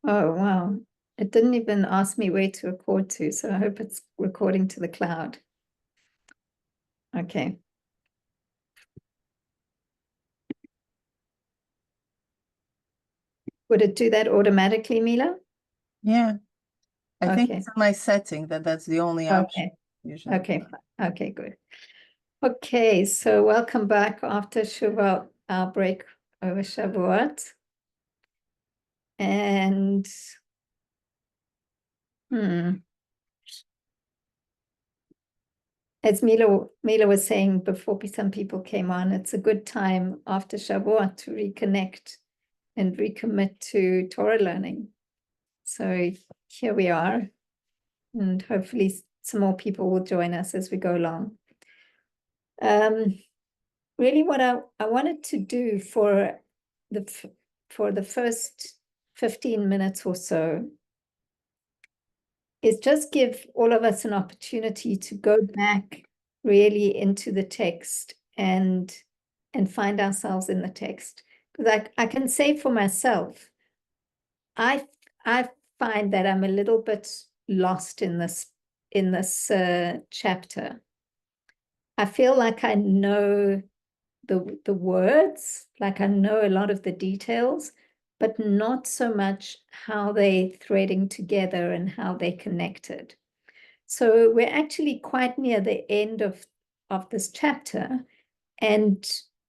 Oh, wow. It didn't even ask me where to record to, so I hope it's recording to the cloud. Okay. Would it do that automatically, Mila? Yeah, I think Okay. it's in my setting that's the only option Okay. usually. Okay. Okay, good. Okay, so welcome back after Shavuot, our break over Shavuot. And as Mila was saying before some people came on, it's a good time after Shavuot to reconnect and recommit to Torah learning. So here we are, and hopefully some more people will join us as we go along. Really what I wanted to do for the first 15 minutes or so is just give all of us an opportunity to go back really into the text and find ourselves in the text. Because I can say for myself, I find that I'm a little bit lost in this chapter. I feel like I know the words, like I know a lot of the details, but not so much how they threading together and how they connected. So we're actually quite near the end of this chapter. And,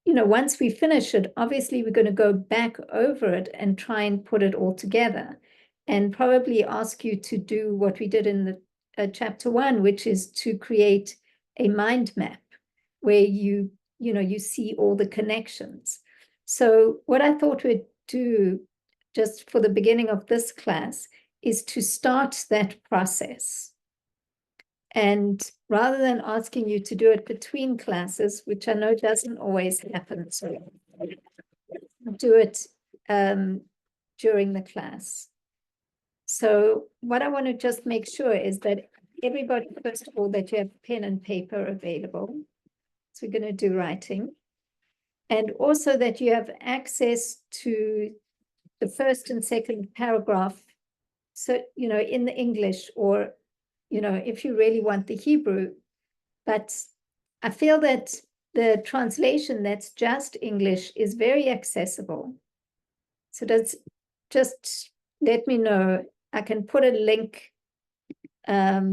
once we finish it, obviously we're going to go back over it and try and put it all together and probably ask you to do what we did in the chapter 1, which is to create a mind map where you see all the connections. So what I thought we'd do just for the beginning of this class is to start that process. And rather than asking you to do it between classes, which I know doesn't always happen, so do it during the class. So what I want to just make sure is that everybody, first of all, that you have pen and paper available. So we're going to do writing. And also that you have access to the first and second paragraph. So, in the English, or, if you really want the Hebrew. But I feel that the translation that's just English is very accessible. So just let me know. I can put a link. Let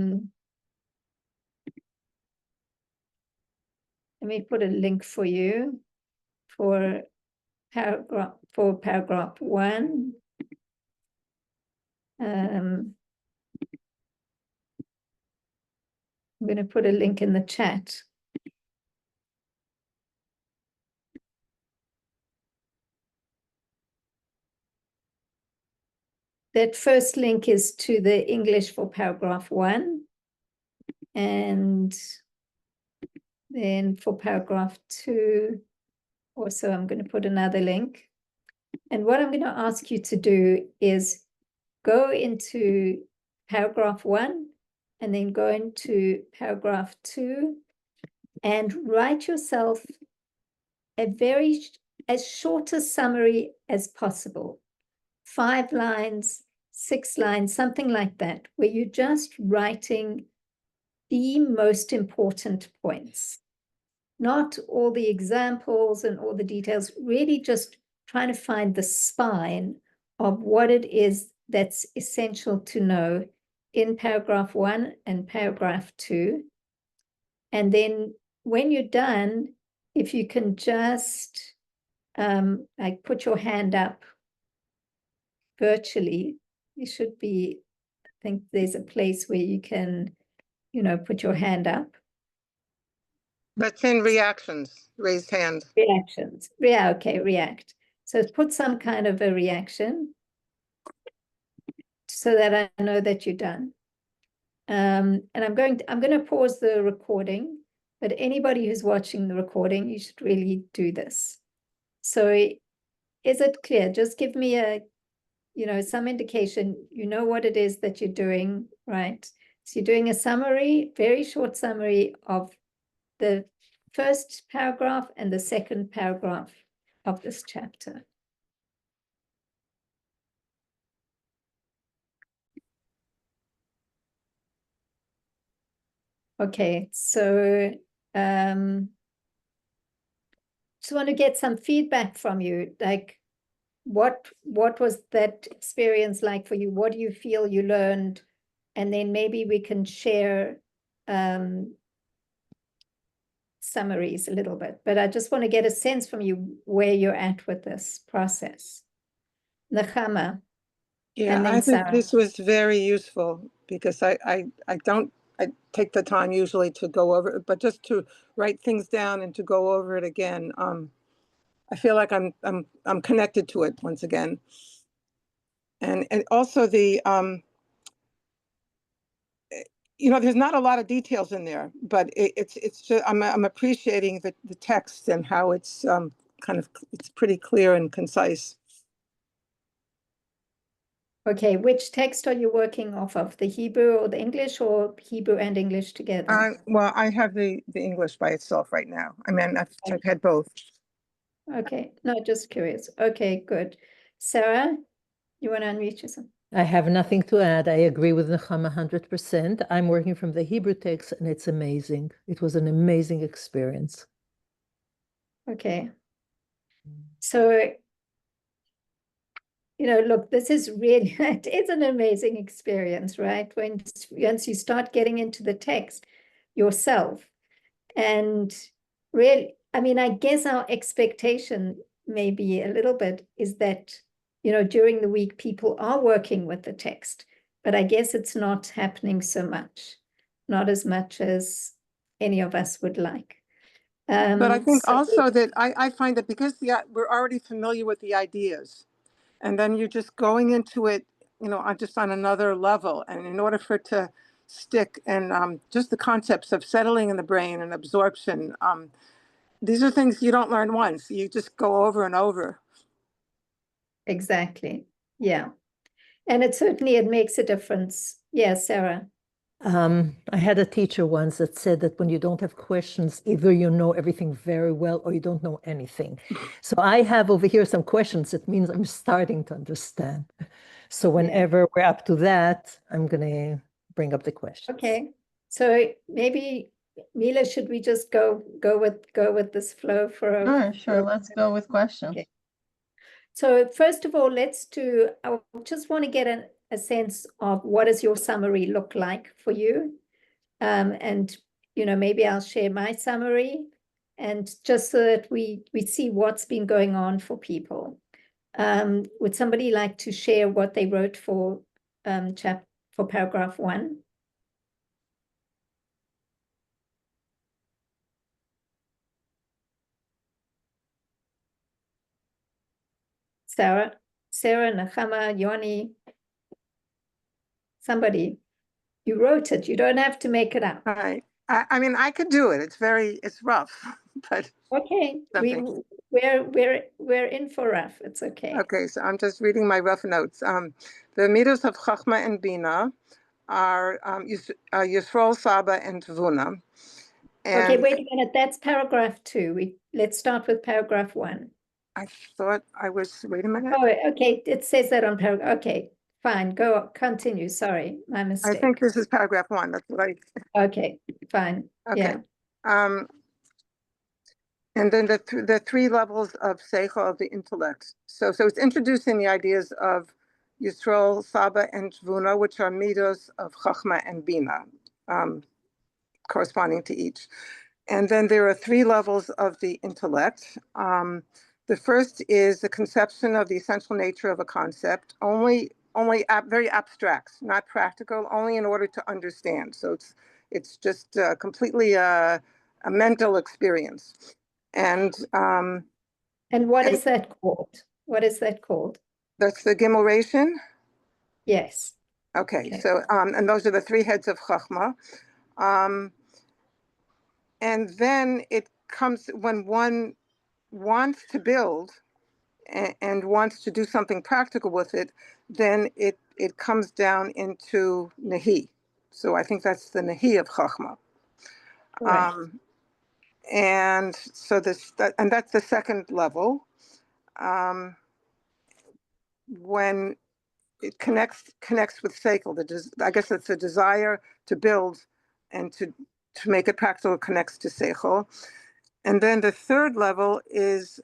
me put a link for you for paragraph 1. I'm going to put a link in the chat. That first link is to the English for paragraph 1. And then for paragraph 2, also I'm going to put another link. And what I'm going to ask you to do is go into paragraph 1 and then go into paragraph 2 and write yourself as short a summary as possible. 5 lines, 6 lines, something like that, where you're just writing the most important points. Not all the examples and all the details, really just trying to find the spine of what it is that's essential to know in paragraph 1 and paragraph 2. And then when you're done, if you can just like put your hand up virtually, you should be, I think there's a place where you can, put your hand up. That's in reactions, raised hand. Reactions. Yeah, okay, react. So put some kind of a reaction so that I know that you're done. And I'm going to pause the recording, but anybody who's watching the recording, you should really do this. So is it clear? Just give me some indication, what it is that you're doing, right? So you're doing a summary, very short summary of the first paragraph and the second paragraph of this chapter. Okay, so just want to get some feedback from you. Like, what was that experience like for you? What do you feel you learned? And then maybe we can share summaries a little bit. But I just want to get a sense from you where you're at with this process. Nechama. Yeah, And then I think Sarah. this was very useful because I take the time usually to go over it, but just to write things down and to go over it again. I feel like I'm connected to it once again. And also there's not a lot of details in there, but it's just I'm appreciating the text and how it's it's pretty clear and concise. Okay, which text are you working off of? The Hebrew or the English, or Hebrew and English together? Well, I have the English by itself right now. I mean, I've had both. Okay, no, just curious. Okay, good. Sarah, you want to unmute yourself? I have nothing to add. I agree with Nechama 100%. I'm working from the Hebrew text, and it's amazing. It was an amazing experience. Okay. So, look, this is really, it's an amazing experience, right? Once you start getting into the text yourself, and really, I mean, I guess our expectation maybe a little bit is that, during the week, people are working with the text, but I guess it's not happening so much, not as much as any of us would like. But I think also that I find that because we're already familiar with the ideas, and then you're just going into it, just on another level. And in order for it to stick, and just the concepts of settling in the brain and absorption, these are things you don't learn once. You just go over and over. Exactly. Yeah. And it makes a difference. Yeah, Sarah. I had a teacher once that said that when you don't have questions, either you know everything very well or you don't know anything. So I have over here some questions. It means I'm starting to understand. So whenever we're up to that, I'm going to bring up the questions. Okay. So maybe, Mila, should we just go with this flow for Sure. Let's go with questions. Okay. So first of all, I just want to get a sense of what does your summary look like for you? And, maybe I'll share my summary, and just so that we see what's been going on for people. Would somebody like to share what they wrote for paragraph 1? Sarah, Nechama, Yoni, somebody. You wrote it. You don't have to make it up. All right. I mean, I could do it. It's rough, but okay. We're in for rough. It's okay. Okay, so I'm just reading my rough notes. The midos of Chachma and Bina are Yisrael, Saba, and Tvuna. Okay, wait a minute. That's paragraph 2. Let's start with paragraph 1. I thought I was. Wait a minute. Oh, okay. It says that on paragraph. Okay, fine. Continue. Sorry, my mistake. I think this is paragraph 1. That's what I. Okay, fine. Okay. Yeah. And then the 3 levels of seichel, of the intellect. So it's introducing the ideas of Yisrael, Saba, and Tvuna, which are midos of Chachma and Bina, corresponding to each. And then there are 3 levels of the intellect. The first is the conception of the essential nature of a concept, only very abstract, not practical, only in order to understand. So it's just completely a mental experience. And what is that called? What is that called? That's the Gimel. Yes. Okay. So and those are the 3 heads of Chachma. And then it comes when one wants to build and wants to do something practical with it, then it comes down into Nahi. So I think that's the Nahi of Chachma. Right. And so that's the second level. When it connects with Seichel, I guess it's a desire to build and to to make it practical, connects to seichel. And then the third level is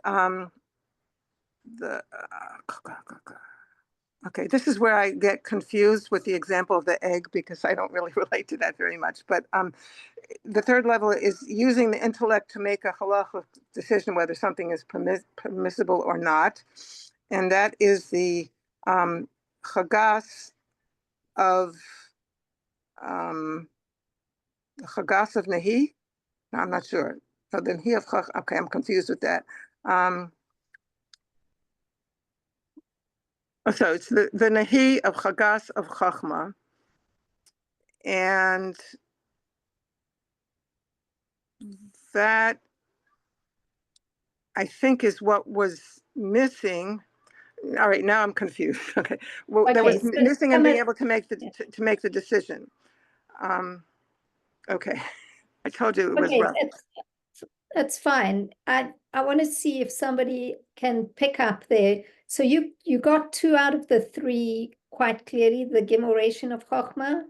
okay, this is where I get confused with the example of the egg because I don't really relate to that very much. But the third level is using the intellect to make a halachic decision whether something is permissible or not. And that is the chagas of Nahi. No, I'm not sure. So the Nahi of Chach, okay, I'm confused with that. So it's the Nahi of Chagas of Chachma. And that, I think, is what was missing. All right, now I'm confused. Okay, well, Okay, that was so missing in being able to make the to make the decision. Okay, I told you it was rough. That's fine. I want to see if somebody can pick up there. So you got 2 out of the 3 quite clearly, the Gemoration of Chochmah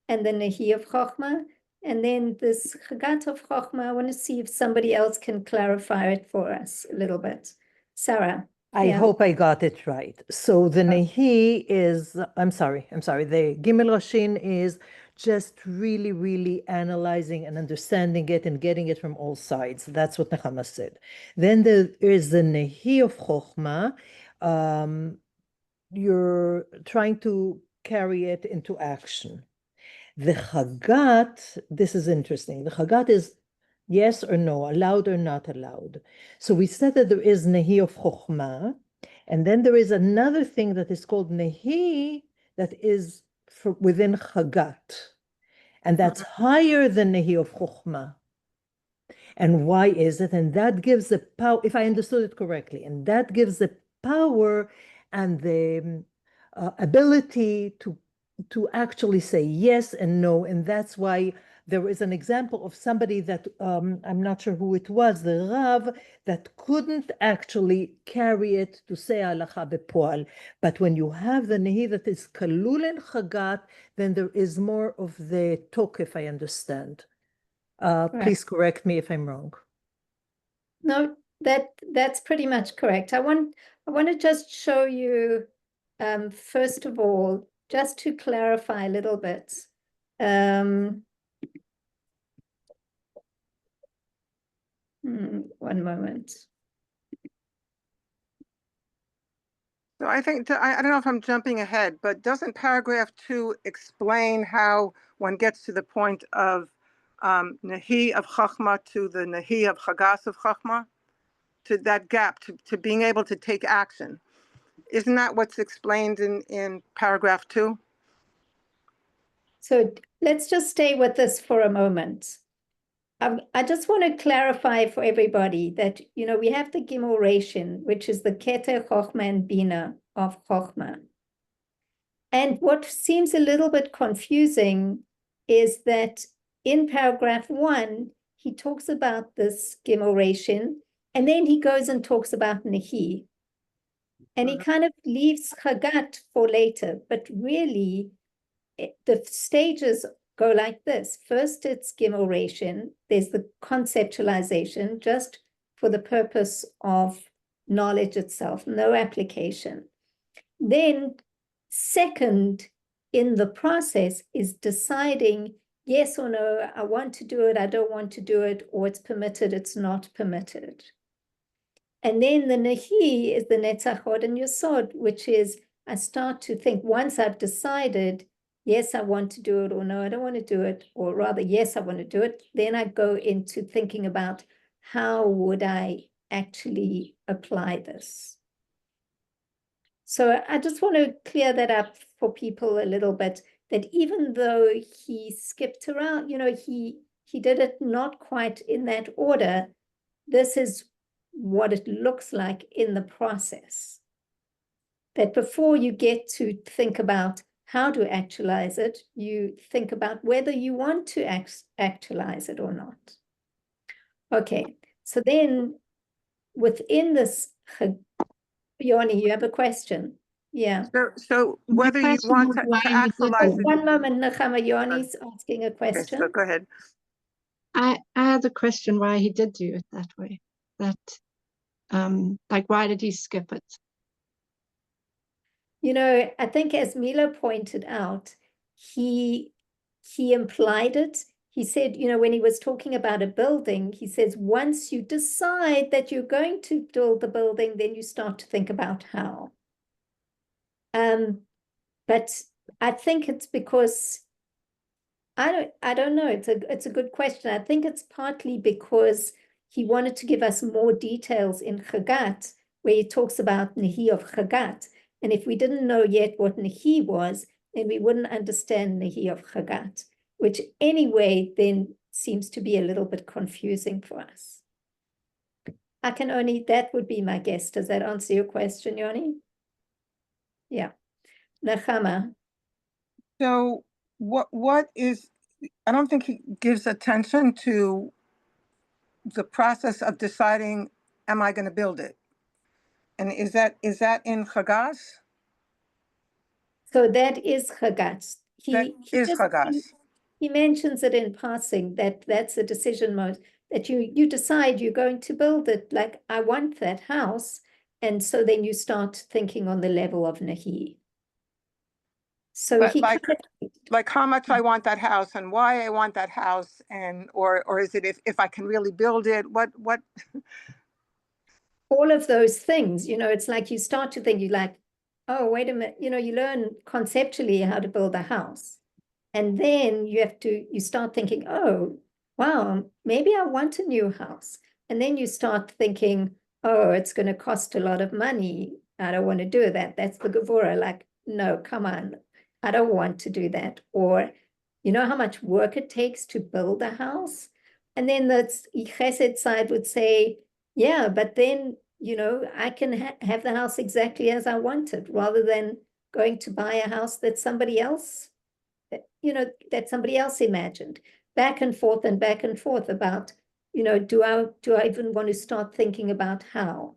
and the Nahi of Chochmah. And then this Chagat of Chochmah, I want to see if somebody else can clarify it for us a little bit. Sarah. I hope I got it right. So the Nehi is, I'm sorry, the Gimel Rashin is just really, really analyzing and understanding it and getting it from all sides. That's what Nechama said. Then there is the Nehi of Chochmah. You're trying to carry it into action. The Chagat, this is interesting. The Chagat is yes or no, allowed or not allowed. So we said that there is Nehi of Chochmah, and then there is another thing that is called Nehi that is within Chagat, and that's higher than Nehi of Chochmah. And why is it? And that gives the power, if I understood it correctly, and that gives the power and the ability to actually say yes and no. And that's why there is an example of somebody that, I'm not sure who it was, the Rav, that couldn't actually carry it to say halacha bepoal. But when you have the Nehi that is kalul and chagat, then there is more of the tokef, I understand. Please correct me if I'm wrong. No, that's pretty much correct. I want to just show you, first of all, just to clarify a little bit. One moment. So I think, I don't know if I'm jumping ahead, but doesn't paragraph 2 explain how one gets to the point of Nahi of Chachma to the Nahi of Chagas of Chachma? To that gap, to being able to take action. Isn't that what's explained in paragraph 2? So let's just stay with this for a moment. I just want to clarify for everybody that, we have the Gemoration, which is the Keter, Chochmah, and Bina of Chochmah. And what seems a little bit confusing is that in paragraph 1, he talks about this Gemoration, and then he goes and talks about Nehi. And he kind of leaves Chagat for later, but really the stages go like this. First, it's Gemoration. There's the conceptualization just for the purpose of knowledge itself, no application. Then second in the process is deciding yes or no, I want to do it, I don't want to do it, or it's permitted, it's not permitted. And then the Nahi is the Netzach Hod and Yesod, which is I start to think once I've decided, yes, I want to do it, or no, I don't want to do it, or rather, yes, I want to do it, then I go into thinking about how would I actually apply this. So I just want to clear that up for people a little bit, that even though he skipped around, he did it not quite in that order, this is what it looks like in the process. That before you get to think about how to actualize it, you think about whether you want to actualize it or not. Okay, so then within this, Yoni, you have a question? Yeah. So whether you want to actualize it. One moment, Nechama, Yoni's asking a question. Okay, so go ahead. I had a question why he did do it that way. That, like, why did he skip it? You know, I think as Milo pointed out, he implied it. He said, you know, when he was talking about a building, he says, once you decide that you're going to build the building, then you start to think about how. But I think it's because I don't know. It's a good question. I think it's partly because he wanted to give us more details in Chagat, where he talks about Nehi of Chagat. And if we didn't know yet what Nehi was, then we wouldn't understand Nehi of Chagat, which anyway then seems to be a little bit confusing for us. That would be my guess. Does that answer your question, Yoni? Yeah. Nechama. So what is, I don't think he gives attention to the process of deciding, am I going to build it? And is that in Chagas? So that is Chagat. Chagas. He mentions it in passing that that's a decision mode, that you decide you're going to build it, like I want that house, and so then you start thinking on the level of Nahi. So But he like how much I want that house and why I want that house, and or is it if I can really build it? What all of those things, you know, it's like you start to think, you're like, oh, wait a minute, you know, you learn conceptually how to build a house. And then you start thinking, oh, wow, maybe I want a new house. And then you start thinking, oh, it's going to cost a lot of money. I don't want to do that. That's the Gevurah. Like, no, come on. I don't want to do that. Or, you know how much work it takes to build a house? And then the Chesed side would say, yeah, but then, you know, I can have the house exactly as I want it, rather than going to buy a house that somebody else imagined. Back and forth about, you know, do I even want to start thinking about how?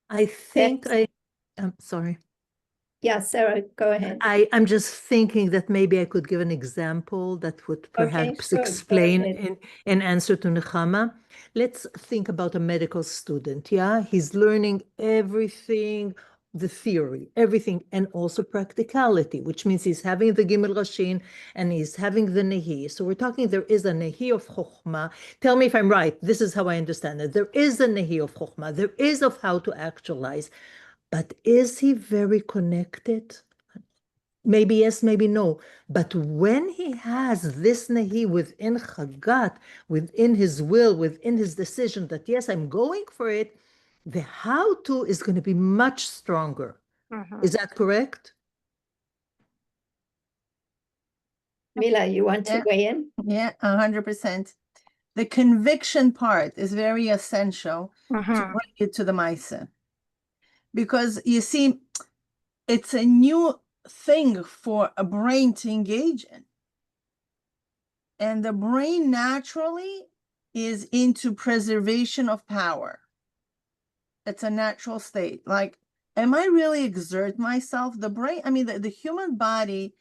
I think I'm sorry. Yeah, Sarah, go ahead. I'm just thinking that maybe I could give an example that would perhaps explain in answer to Nechama. Let's think about a medical student. Yeah, he's learning everything, the theory, everything, and also practicality, which means he's having the Gimel Rashin and he's having the Nehi. So we're talking, there is a Nehi of Chokhmah. Tell me if I'm right. This is how I understand it. There is a Nehi of Chokhmah. There is of how to actualize. But is he very connected? Maybe yes, maybe no. But when he has this Nehi within Chagat, within his will, within his decision that yes, I'm going for it, the how to is going to be much stronger. Is that correct? Mila, you want to weigh in? Yeah, 100%. The conviction part is very essential to bring it to the Maisa. Because you see, it's a new thing for a brain to engage in. And the brain naturally is into preservation of power. It's a natural state. Like, am I really exert myself? The brain, I mean, the human body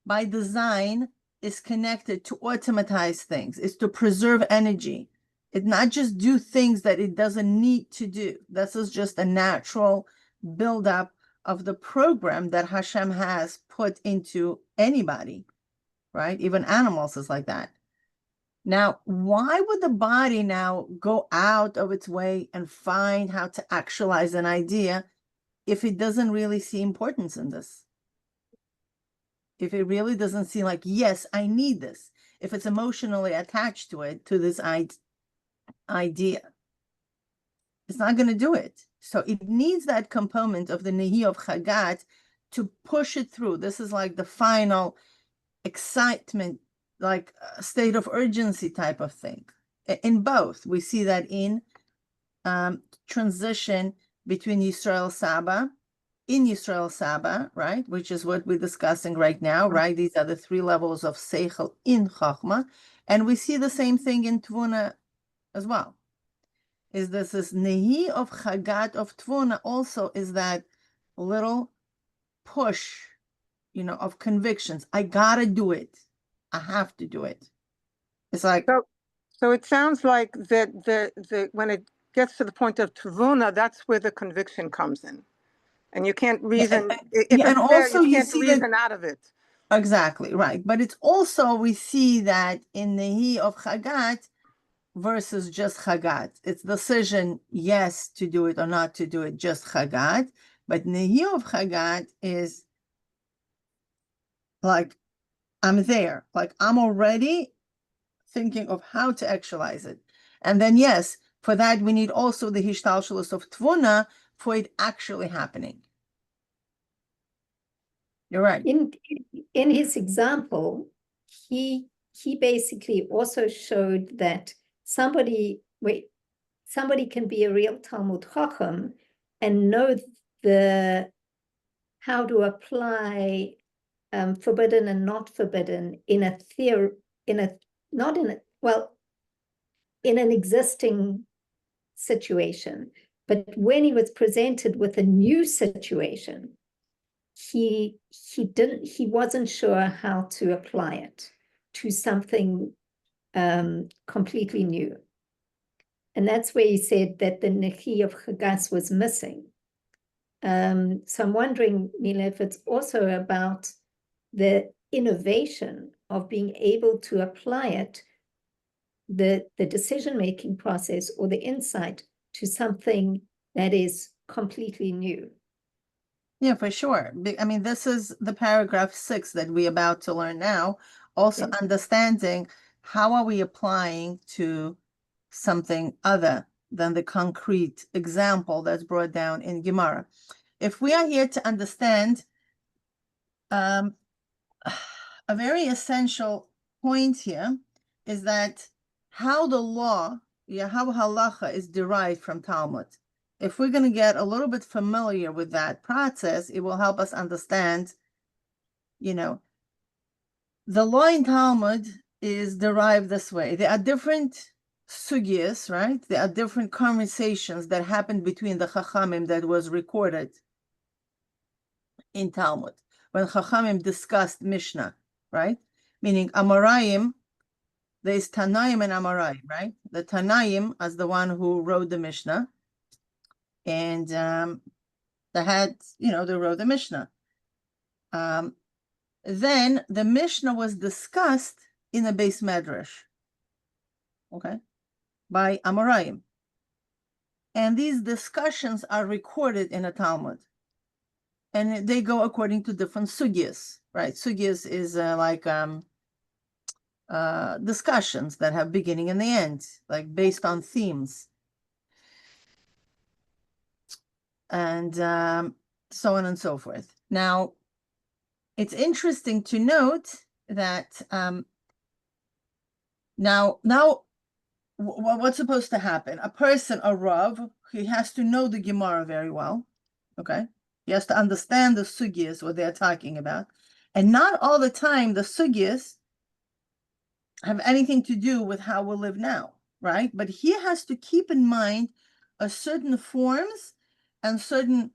by design is connected to automatize things. It's to preserve energy. It not just do things that it doesn't need to do. This is just a natural buildup of the program that Hashem has put into anybody, right? Even animals is like that. Now, why would the body now go out of its way and find how to actualize an idea if it doesn't really see importance in this? If it really doesn't see like, yes, I need this. If it's emotionally attached to it, to this idea, it's not going to do it. So it needs that component of the Nehi of Chagat to push it through. This is like the final excitement, like a state of urgency type of thing. In both, we see that in transition between Yisrael Saba, in Yisrael Saba, right, which is what we're discussing right now, right? These are the three levels of Seichel in Chachma. And we see the same thing in Tvuna as well. Is this Nehi of Chagat of Tvuna also is that little push, you know, of convictions. I gotta do it. I have to do it. It's like, so it sounds like that the when it gets to the point of tavuna, that's where the conviction comes in. And you can't reason, if and it's there, also you you can't see that reason out of it. exactly right. But it's also, we see that in the he of Chagat versus just Chagat, it's decision yes to do it or not to do it, just Chagat. But Nehi of Chagat is like, I'm there, like I'm already thinking of how to actualize it. And then yes, for that we need also the Hishtalshalos of Tvuna for it actually happening. You're right. In his example, he basically also showed that somebody can be a real Talmud Chacham and know how to apply forbidden and not forbidden in a theory, in an existing situation. But when he was presented with a new situation, he wasn't sure how to apply it to something completely new. And that's where he said that the Nechi of Chagas was missing. So I'm wondering, Mila, if it's also about the innovation of being able to apply it, the decision-making process or the insight to something that is completely new. Yeah, for sure. I mean, this is the paragraph 6 that we're about to learn now. Also understanding how are we applying to something other than the concrete example that's brought down in Gemara. If we are here to understand a very essential point here is that how the law, how halacha is derived from Talmud. If we're going to get a little bit familiar with that process, it will help us understand, the law in Talmud is derived this way. There are different sugyas, right? There are different conversations that happened between the Chachamim that was recorded in Talmud. When Chachamim discussed Mishnah, right? Meaning Amoraim, there's Tanaim and Amoraim, right? The Tanaim as the one who wrote the Mishnah, and they wrote the Mishnah. Then the Mishnah was discussed in a Beis Medrash, okay, by Amoraim. And these discussions are recorded in a Talmud. And they go according to different sugyas, right? Sugyas is discussions that have beginning and the end, like based on themes. And so on and so forth. Now, it's interesting to note that now what's supposed to happen? A person, a Rav, he has to know the Gemara very well, okay? He has to understand the sugyas, what they're talking about. And not all the time the sugyas have anything to do with how we live now, right? But he has to keep in mind a certain forms and certain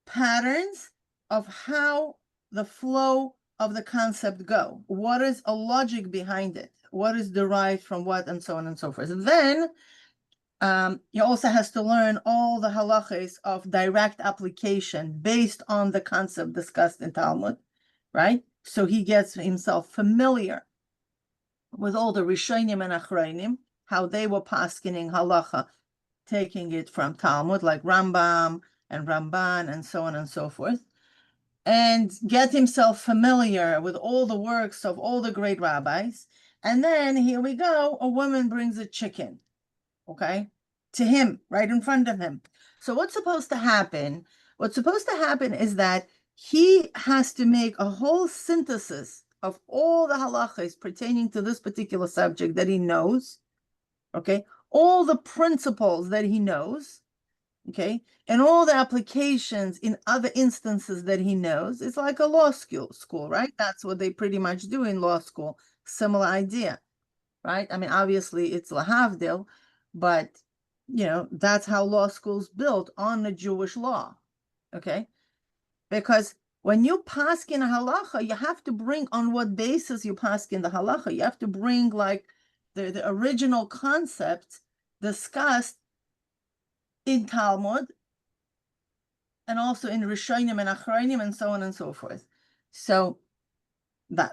patterns of how the flow of the concept go. What is a logic behind it? What is derived from what, and so on and so forth. And then he also has to learn all the halachas of direct application based on the concept discussed in Talmud, right? So he gets himself familiar with all the Rishonim and Achronim, how they were paskening halacha, taking it from Talmud, like Rambam and Ramban and so on and so forth, and get himself familiar with all the works of all the great rabbis. And then here we go, a woman brings a chicken, okay, to him, right in front of him. So what's supposed to happen? What's supposed to happen is that he has to make a whole synthesis of all the halachas pertaining to this particular subject that he knows, okay, all the principles that he knows, okay, and all the applications in other instances that he knows. It's like a law school, right? That's what they pretty much do in law school. Similar idea, right? I mean, obviously it's lahavdil, but that's how law school's built, on the Jewish law, okay? Because when you paskin a halacha, you have to bring on what basis you paskin the halacha. You have to bring like the original concept discussed in Talmud and also in Rishonim and Achronim and so on and so forth. So that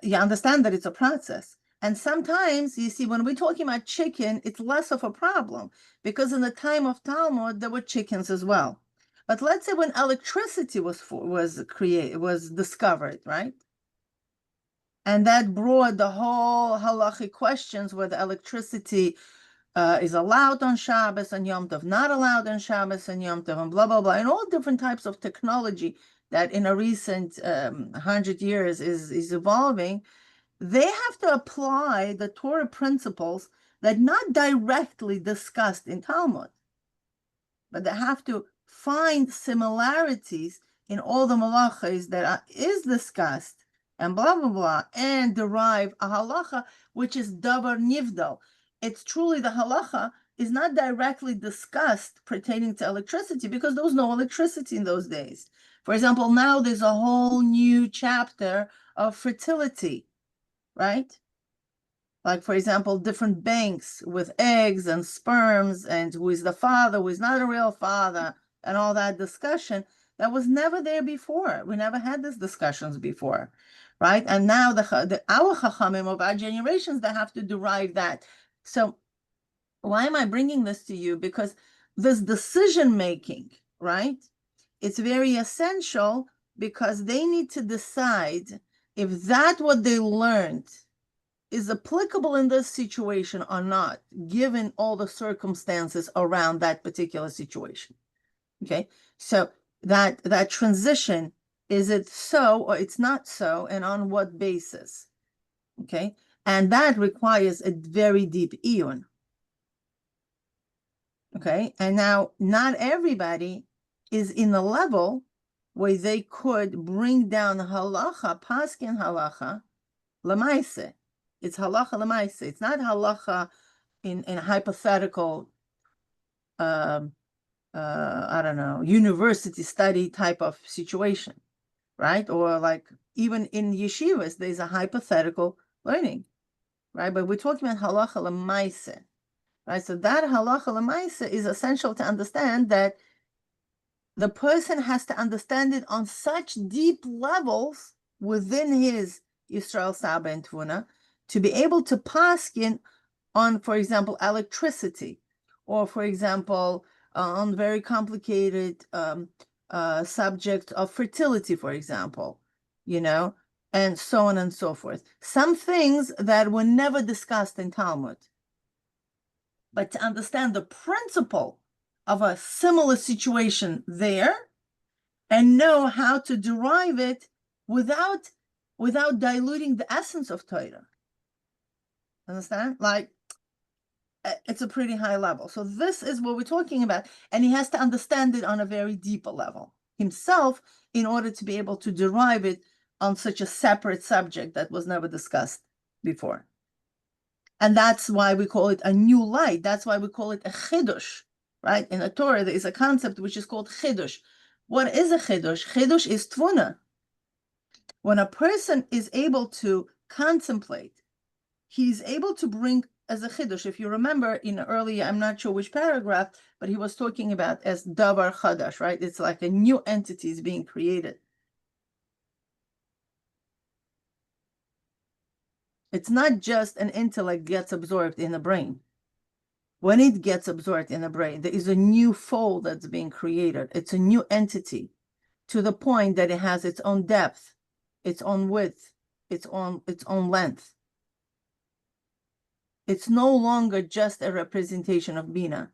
you understand that it's a process. And sometimes, you see, when we're talking about chicken, it's less of a problem because in the time of Talmud, there were chickens as well. But let's say when electricity was discovered, right? And that brought the whole halachic questions whether electricity is allowed on Shabbos and Yom Tov, not allowed on Shabbos and Yom Tov, and blah, blah, blah, and all different types of technology that in a recent 100 years is evolving. They have to apply the Torah principles that not directly discussed in Talmud, but they have to find similarities in all the malachas that is discussed and blah, blah, blah, and derive a halacha, which is davar nivdal. It's truly the halacha is not directly discussed pertaining to electricity because there was no electricity in those days. For example, now there's a whole new chapter of fertility, right? Like, for example, different banks with eggs and sperms and who is the father, who is not a real father, and all that discussion that was never there before. We never had these discussions before, right? And now our chachamim of our generations, they have to derive that. So why am I bringing this to you? Because this decision making, right? It's very essential because they need to decide if that what they learned is applicable in this situation or not, given all the circumstances around that particular situation. Okay, so that transition, is it so or it's not so, and on what basis? Okay, and that requires a very deep iyun. Okay, and now not everybody is in the level where they could bring down halacha, paskin halacha, lemaise. It's halacha lemaise. It's not halacha in hypothetical, I don't know, university study type of situation, right? Or like even in yeshivas, there's a hypothetical learning, right? But we're talking about halacha lemaise, right? So that halacha lemaise is essential to understand that the person has to understand it on such deep levels within his Yisrael Saba and Tvuna to be able to paskin on, for example, electricity, or for example, on very complicated subject of fertility, for example, you know, and so on and so forth. Some things that were never discussed in Talmud. But to understand the principle of a similar situation there and know how to derive it without diluting the essence of Torah. Understand? Like, it's a pretty high level. So this is what we're talking about. And he has to understand it on a very deeper level himself in order to be able to derive it on such a separate subject that was never discussed before. And that's why we call it a new light. That's why we call it a chidush, right? In the Torah, there is a concept which is called chidush. What is a chidush? Chidush is tvuna. When a person is able to contemplate, he's able to bring as a chidush. If you remember in earlier, I'm not sure which paragraph, but he was talking about as davar chadash, right? It's like a new entity is being created. It's not just an intellect gets absorbed in the brain. When it gets absorbed in the brain, there is a new fold that's being created. It's a new entity to the point that it has its own depth, its own width, its own length. It's no longer just a representation of Bina.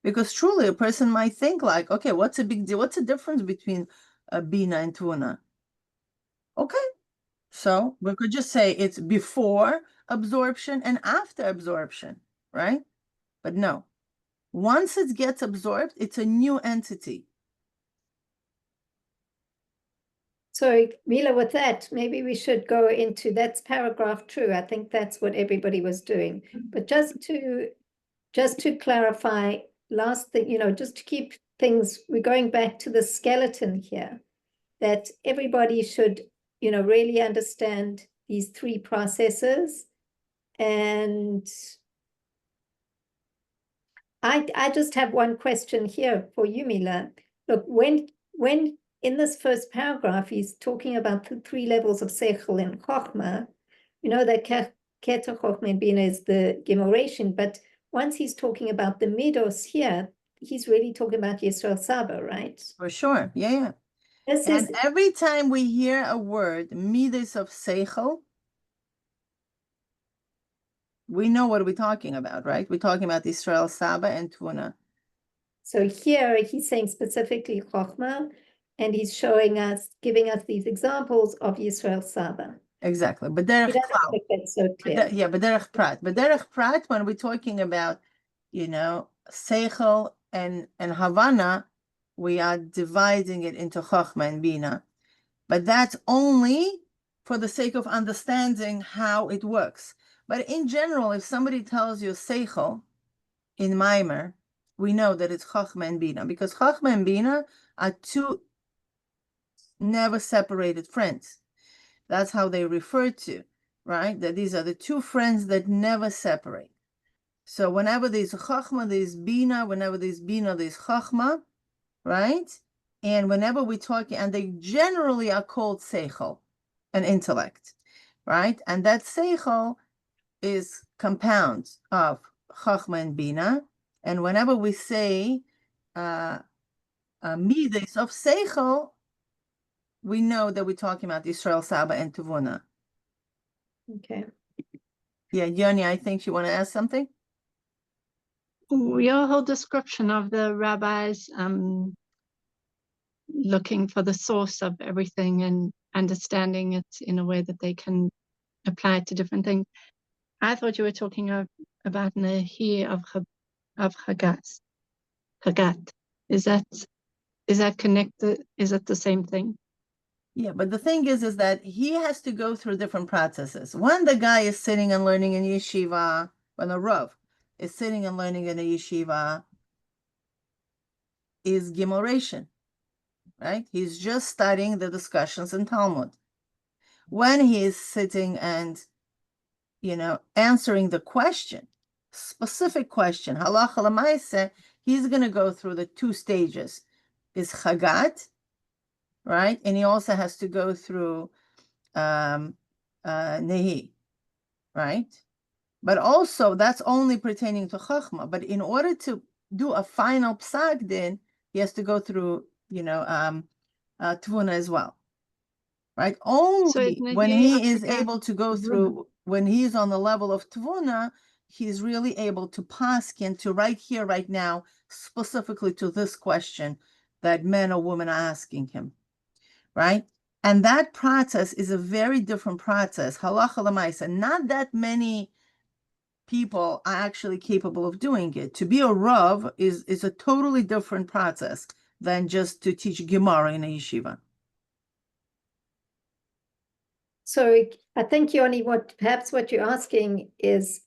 Because truly a person might think like, okay, what's a big deal? What's the difference between Bina and Tuna? Okay. So we could just say it's before absorption and after absorption, right? But no, once it gets absorbed, it's a new entity. So Mila, with that, maybe we should go into, that's paragraph 2. I think that's what everybody was doing. But just to clarify, last thing, just to keep things, we're going back to the skeleton here, that everybody should, really understand these 3 processes And I just have one question here for you, Mila. Look, when in this first paragraph, he's talking about the 3 levels of Seichel and Chochmah, you know, that Keter, Chochmah, and Bina is the Gemoration, but once he's talking about the Midos here, he's really talking about Yisrael Saba, right? For sure, yeah. This And is, every time we hear a word, midas of seichel, we know what we're talking about, right? We're talking about Israel Saba and Tuna. so here he's saying specifically Chochmah, and he's showing us, giving us these examples of Yisrael Saba. Exactly. But We derech don't klal. think that's so clear. Yeah, but derech prat. But derech prat, when we're talking about, you know, seichel and Havana, we are dividing it into Chochmah and Bina. But that's only for the sake of understanding how it works. But in general, if somebody tells you seichel in Maimer, we know that it's Chochmah and Bina, because Chochmah and Bina are 2 never separated friends. That's how they refer to, right? That these are the 2 friends that never separate. So whenever there's Chochmah, there's Bina. Whenever there's Bina, there's Chochmah, right? And whenever we're talking, and they generally are called Seichel, an intellect, right? And that Seichel is compound of Chochmah and Bina. And whenever we say Midas of Seichel, we know that we're talking about Israel Saba and Tuvuna. Okay. Yeah, Yoni, I think you want to ask something? Your whole description of the rabbis looking for the source of everything and understanding it in a way that they can apply it to different things. I thought you were talking about Nahi of Hagat. Is that connected? Is it the same thing? Yeah, but the thing is that he has to go through different processes. When the guy is sitting and learning in yeshiva, when a Rav is sitting and learning in a yeshiva, is Gimoration, right? He's just studying the discussions in Talmud. When he is sitting and, you know, answering the question, specific question, halacha l'maaseh, he's going to go through the 2 stages. Is Chagat, right? And he also has to go through Nehi, right? But also that's only pertaining to Chachma. But in order to do a final psak din, he has to go through, you know, Tvuna as well, right? Only when he is able to go through, when he's on the level of Tvuna, he's really able to paskin to right here, right now, specifically to this question that men or women are asking him, right? And that process is a very different process. Halacha l'maaseh. Not that many people are actually capable of doing it. To be a Rav is a totally different process than just to teach Gemara in a yeshiva. So I think, Yoni, perhaps what you're asking is,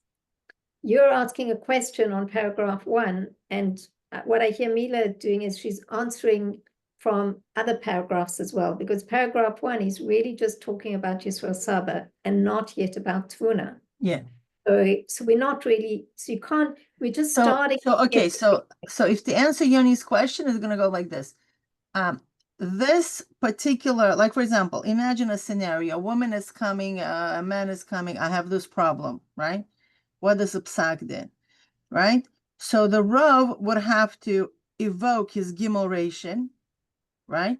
you're asking a question on paragraph 1, and what I hear Mila doing is she's answering from other paragraphs as well, because paragraph 1 is really just talking about Yisrael Saba and not yet about Tvuna. Yeah. So we're not really, so you can't, we're just starting. Okay, so if to answer Yoni's question is going to go like this. This particular, like for example, imagine a scenario, a woman is coming, a man is coming, I have this problem, right? What is a psak din, right? So the Rav would have to evoke his Gimoration, right,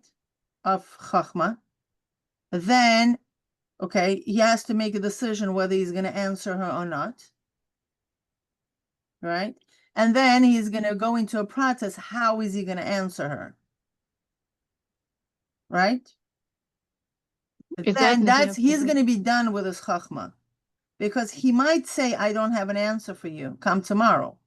of Chachma. Then, okay, he has to make a decision whether he's going to answer her or not, right? And then he's going to go into a process. How is he going to answer her? Right? Then he's going to be done with his chachma, because he might say, I don't have an answer for you. Come tomorrow.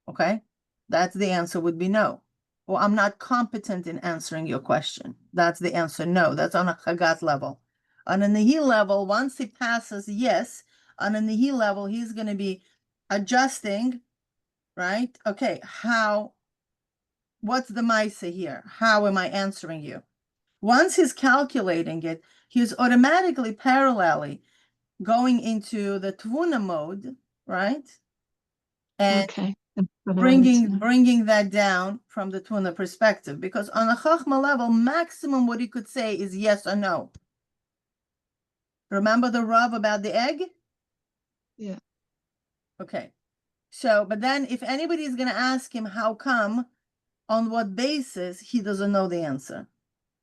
Okay? That's the answer would be no. Or I'm not competent in answering your question. That's the answer, no. That's on a chagat level. On a nehi level, once he passes yes, on a nehi level, he's going to be adjusting, right? Okay, what's the maisa here? How am I answering you? Once he's calculating it, he's automatically paralleling going into the Tvuna mode, right? And Okay. That's what I wanted to know. bringing that down from the Tvuna perspective, because on a Chachma level, maximum what he could say is yes or no. Remember the Rav about the egg? Yeah. Okay. So, but then if anybody is going to ask him how come, on what basis, he doesn't know the answer,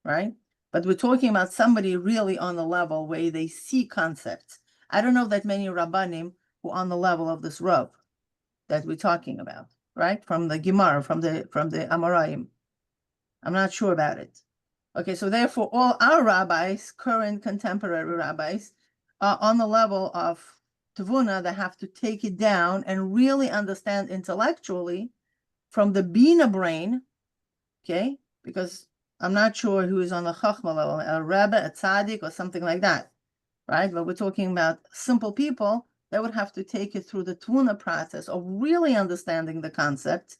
right? But we're talking about somebody really on the level where they see concepts. I don't know that many Rabbanim who are on the level of this Rav that we're talking about, right? From the Gemara, from the Amoraim. I'm not sure about it. Okay, so therefore all our rabbis, current contemporary rabbis, are on the level of Tavuna that have to take it down and really understand intellectually from the Bina brain, okay? Because I'm not sure who is on the Chachma level, a Rebbe, a Tzaddik, or something like that, right? But we're talking about simple people that would have to take it through the Tvuna process of really understanding the concept,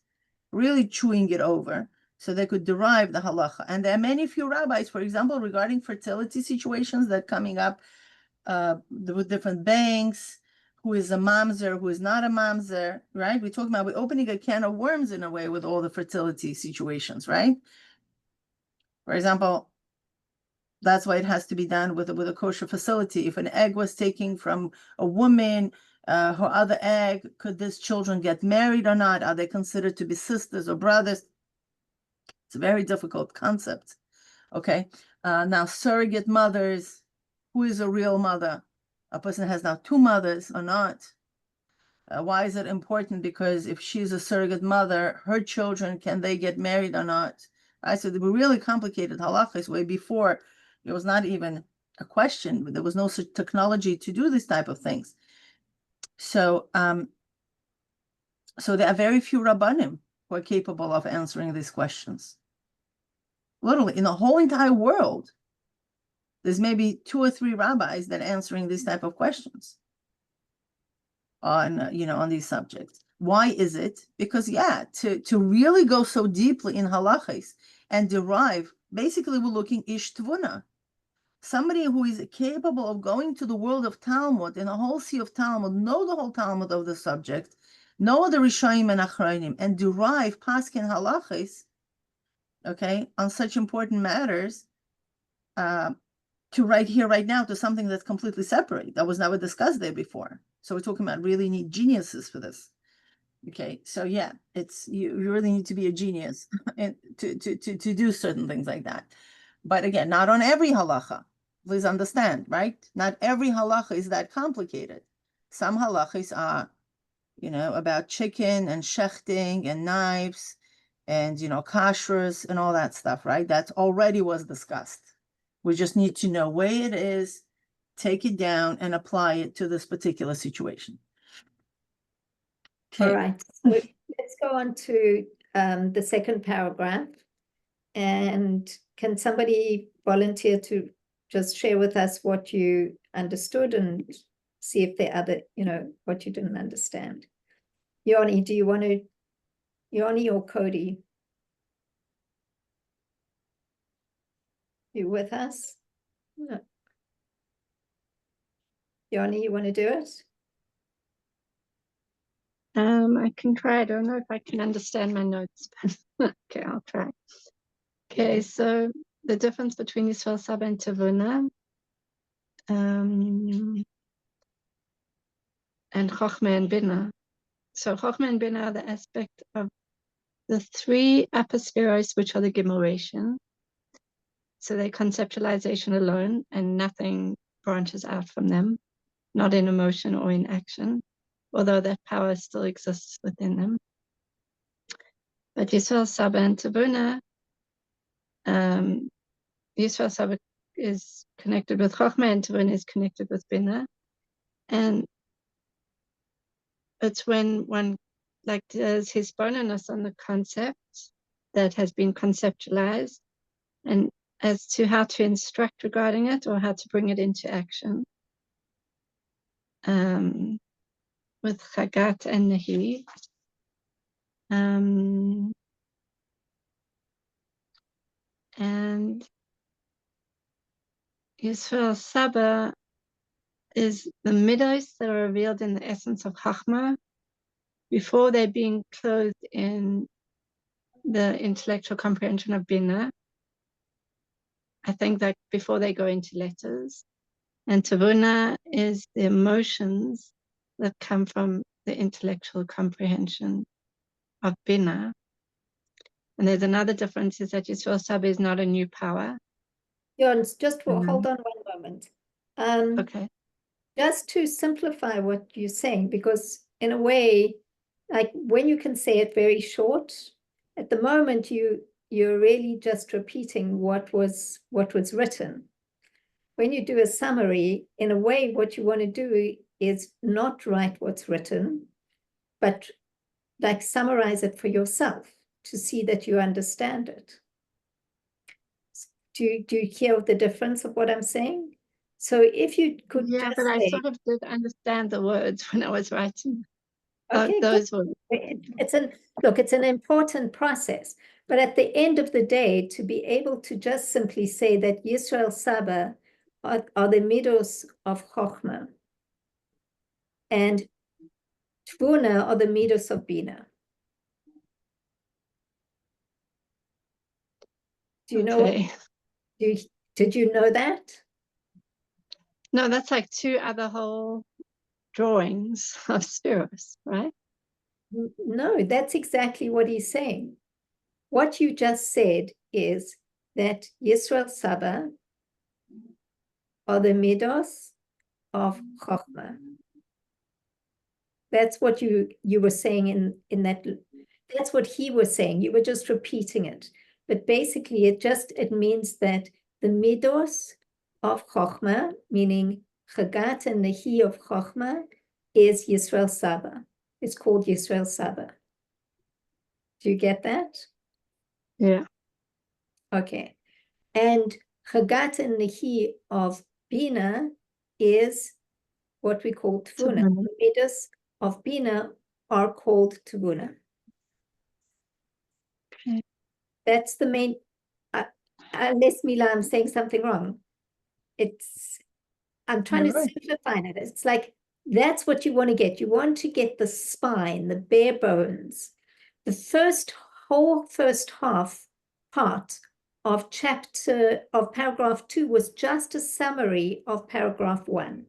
really chewing it over, so they could derive the halacha. And there are many few rabbis, for example, regarding fertility situations that coming up with different banks, who is a mamzer, who is not a mamzer, right? We're talking about, we're opening a can of worms in a way with all the fertility situations, right? For example, that's why it has to be done with a kosher facility. If an egg was taken from a woman, her other egg, could these children get married or not? Are they considered to be sisters or brothers? It's a very difficult concept. Okay. Now, surrogate mothers, who is a real mother? A person has now two mothers or not? Why is it important? Because if she's a surrogate mother, her children, can they get married or not? Right? So they were really complicated halachas way before. It was not even a question, but there was no such technology to do this type of things. So, so there are very few rabbanim who are capable of answering these questions. Literally, in the whole entire world, there's maybe 2 or 3 rabbis that are answering these type of questions on, on these subjects. Why is it? Because, yeah, to really go so deeply in halachas and derive, basically we're looking ish tvuna. Somebody who is capable of going to the world of Talmud, in the whole sea of Talmud, know the whole Talmud of the subject, know the Rishonim and Achronim, and derive paskin halachas, okay, on such important matters, to right here, right now, to something that's completely separate, that was never discussed there before. So we're talking about really need geniuses for this. Okay, so yeah, it's you really need to be a genius and to do certain things like that. But again, not on every halacha. Please understand, right? Not every halacha is that complicated. Some halachas are, about chicken and shechting and knives and, kashrus and all that stuff, right? That already was discussed. We just need to know where it is, take it down, and apply it to this particular situation. Okay. All right. So let's go on to the second paragraph. And can somebody volunteer to just share with us what you understood and see if there are other, what you didn't understand? Yoni, do you want to, Yoni or Cody? You with us? No. Yoni, you want to do it? I can try. I don't know if I can understand my notes, but okay, I'll try. Okay, so the difference between Yisrael Saba and Tavuna, and Chochmah and Bina. So Chochmah and Bina are the aspect of the 3 upper spheros, which are the Gimuration. So they're conceptualization alone, and nothing branches out from them, not in emotion or in action, although that power still exists within them. But Yisrael Saba and Tavuna, Yisrael Saba is connected with Chochmah and Tavuna is connected with Bina. And it's when one does his bonus on the concept that has been conceptualized and as to how to instruct regarding it or how to bring it into action. With Chagat and Nahi. And Yisrael Saba is the midos that are revealed in the essence of Chachma before they're being clothed in the intellectual comprehension of Bina. I think that before they go into letters. And Tavuna is the emotions that come from the intellectual comprehension of Bina. And there's another difference, is that Yisrael Saba is not a new power. Jons, just hold on one moment. Okay. Just to simplify what you're saying, because in a way, like when you can say it very short, at the moment you're really just repeating what was written. When you do a summary, in a way, what you want to do is not write what's written, but like summarize it for yourself to see that you understand it. Do you hear the difference of what I'm saying? So if you could Yeah, but I sort of did understand the words when I was writing those words. It's an important process, but at the end of the day, to be able to just simply say that Yisrael Saba are the midos of Chochmah, and Tvuna are the midos of Bina. Do you know? Did you know that? No, that's like two other whole drawings of spheres, right? No, that's exactly what he's saying. What you just said is that Yisrael Saba are the midos of Chochmah. That's what you were saying in that. That's what he was saying. You were just repeating it. But basically, it means that the midos of Chochmah, meaning Chagat and Nehi of Chochmah, is Yisrael Saba. It's called Yisrael Saba. Do you get that? Yeah. Okay. And Chagat and Nehi of Bina is what we call Tvuna. The midos of Bina are called Tvuna. Okay. That's the main, unless Mila, I'm saying something wrong. I'm trying to simplify it. It's like, that's what you want to get. You want to get the spine, the bare bones. The whole first half part of paragraph 2 was just a summary of paragraph 1.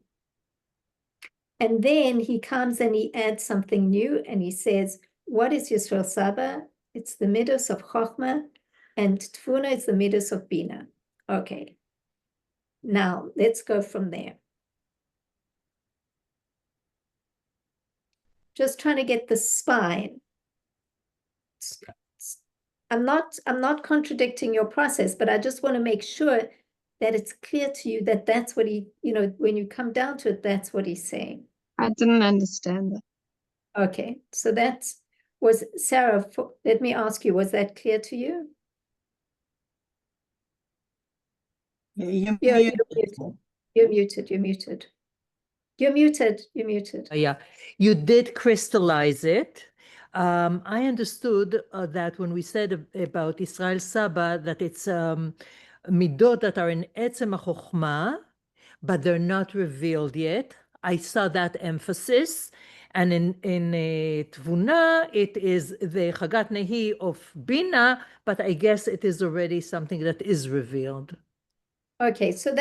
And then he comes and he adds something new and he says, what is Yisrael Saba? It's the midos of Chochmah, and Tvuna is the midos of Bina. Okay. Now, let's go from there. Just trying to get the spine. I'm not contradicting your process, but I just want to make sure that it's clear to you that that's what he, when you come down to it, that's what he's saying. I didn't understand that. Okay, so Sarah, let me ask you, was that clear to you? You're muted. Yeah, you did crystallize it. I understood that when we said about Israel Saba, that it's midot that are in Etzem HaChochmah, but they're not revealed yet. I saw that emphasis. And in Tvuna, it is the Chagat Nehi of Bina, but I guess it is already something that is revealed. Okay, so